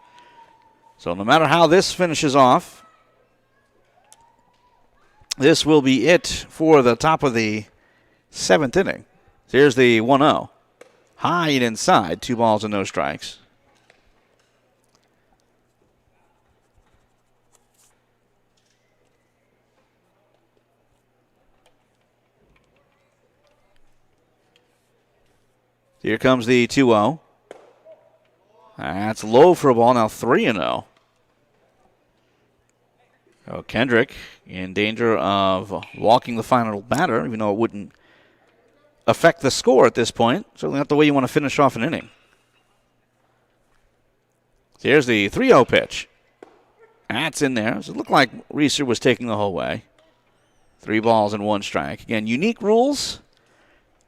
So no matter how this finishes off, this will be it for the top of the 7th inning. So here's the 1-0. High and inside, 2 balls and no strikes. Here comes the 2-0. That's low for a ball, now 3-0. Oh, Kendrick in danger of walking the final batter, even though it wouldn't affect the score at this point. Certainly not the way you want to finish off an inning. So here's the 3-0 pitch. That's in there. So it looked like Reeser was taking the whole way. 3 balls and 1 strike. Again, unique rules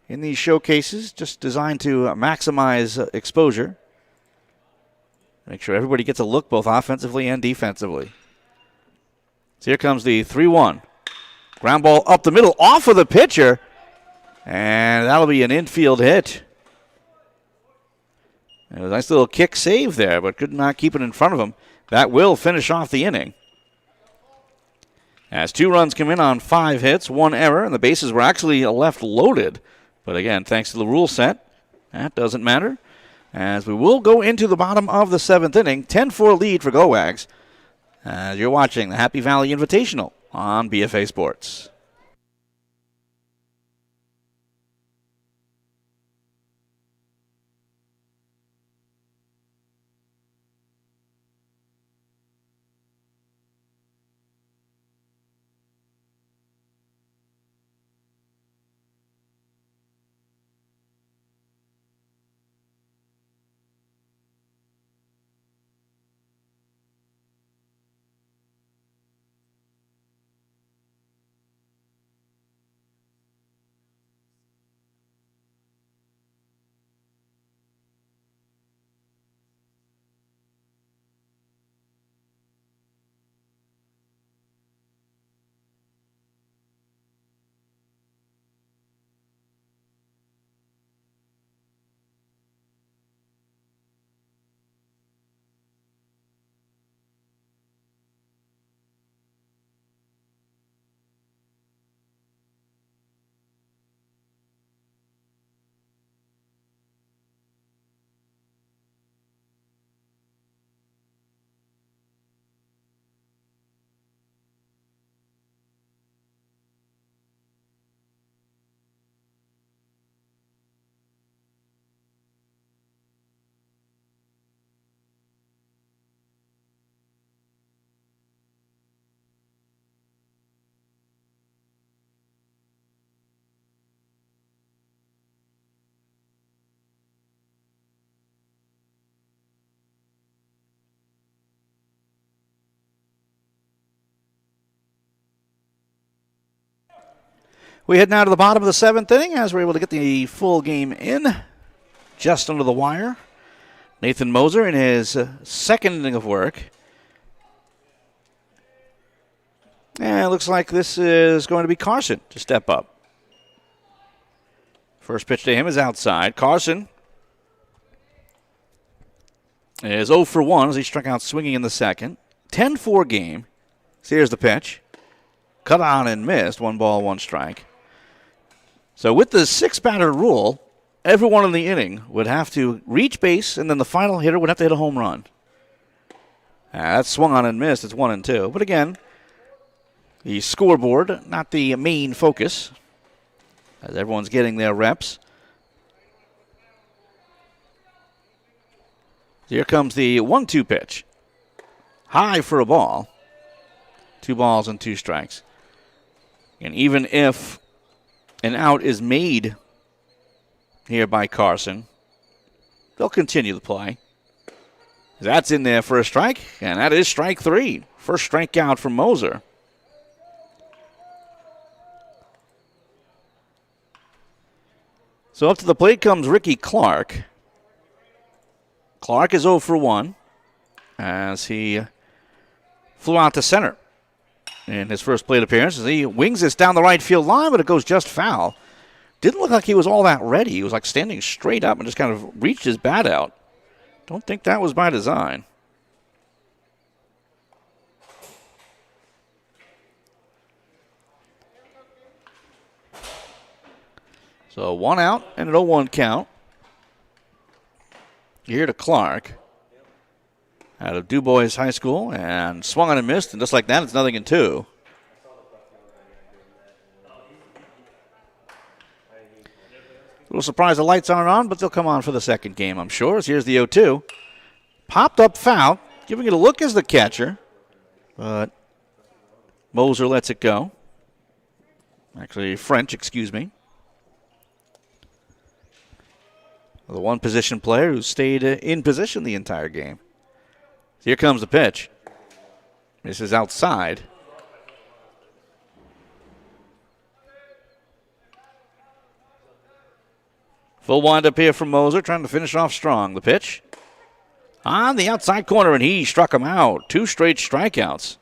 in these showcases, just designed to maximize exposure. Make sure everybody gets a look both offensively and defensively. So here comes the 3-1. Ground ball up the middle, off of the pitcher. And that'll be an infield hit. It was a nice little kick save there, but could not keep it in front of him. That will finish off the inning. As 2 runs come in on 5 hits, 1 error, and the bases were actually left loaded. But again, thanks to the rule set, that doesn't matter. As we will go into the bottom of the 7th inning, 10-4 lead for Gowags. As you're watching the Happy Valley Invitational on BFA Sports. We head now to the bottom of the 7th inning as we're able to get the full game in just under the wire. Nathan Moser in his 2nd inning of work. And it looks like this is going to be Carson to step up. First pitch to him is outside. Carson is 0 for 1 as he struck out swinging in the 2nd. 10-4 game. So here's the pitch. Cut on and missed. 1 ball, 1 strike. So with the 6-batter rule, everyone in the inning would have to reach base, and then the final hitter would have to hit a home run. That's swung on and missed. It's 1 and 2. But again, the scoreboard, not the main focus, as everyone's getting their reps. Here comes the 1-2 pitch. High for a ball. 2 balls and 2 strikes. And even if an out is made here by Carson, they'll continue the play. That's in there for a strike, and that is strike 3. First strikeout from Moser. So up to the plate comes Ricky Clark. Clark is 0 for 1 as he flew out to center in his first plate appearance. As he wings this down the right field line, but it goes just foul. Didn't look like he was all that ready. He was like standing straight up and just kind of reached his bat out. Don't think that was by design. So 1 out and an 0-1 count. Here to Clark out of DuBois High School, and swung on and missed, and just like that, it's 0-2. A little surprised the lights aren't on, but they'll come on for the second game, I'm sure. So here's the 0-2. Popped up foul, giving it a look as the catcher, but Moser lets it go. Actually, French, excuse me. The one position player who stayed in position the entire game. Here comes the pitch. This is outside. Full windup here from Moser, trying to finish off strong. The pitch on the outside corner, and he struck him out. 2 straight strikeouts.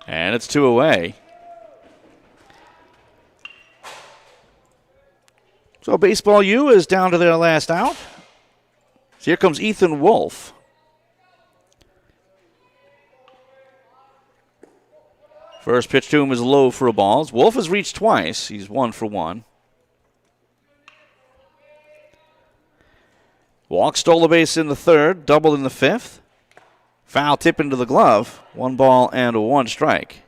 And it's 2 away. So Baseball U is down to their last out. So here comes Ethan Wolfe. First pitch to him is low for a ball. Wolfe has reached twice. He's 1 for 1. Walk, stole a base in the third, double in the fifth. Foul tip into the glove. 1 ball and 1 strike.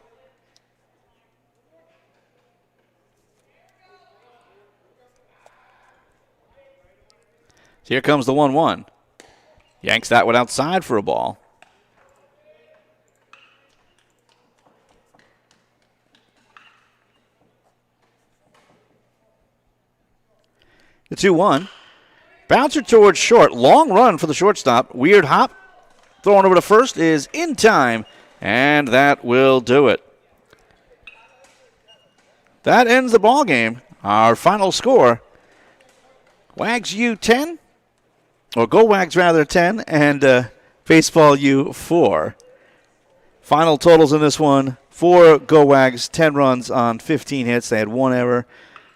So here comes the 1-1. Yanks that one outside for a ball. The 2-1. Bouncer towards short. Long run for the shortstop. Weird hop. Throwing over to first is in time, and that will do it. That ends the ball game. Our final score, Wags U 10, or Gowags rather 10, and Baseball U 4. Final totals in this one, for Gowags, 10 runs on 15 hits. They had 1 error.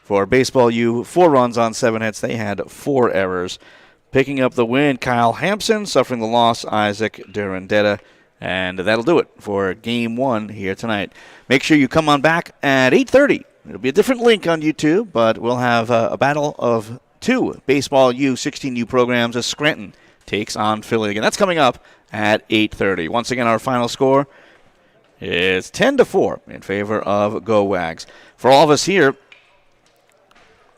For Baseball U, 4 runs on 7 hits. They had 4 errors. Picking up the win, Kyle Hampson. Suffering the loss, Isaac Durandetta. And that'll do it for Game 1 here tonight. Make sure you come on back at 8:30. It'll be a different link on YouTube, but we'll have a battle of 2 Baseball U 16U programs as Scranton takes on Philly again. That's coming up at 8:30. Once again, our final score is 10-4 in favor of Gowags. For all of us here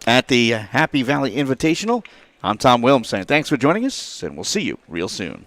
at the Happy Valley Invitational, I'm Tom Williams saying thanks for joining us, and we'll see you real soon.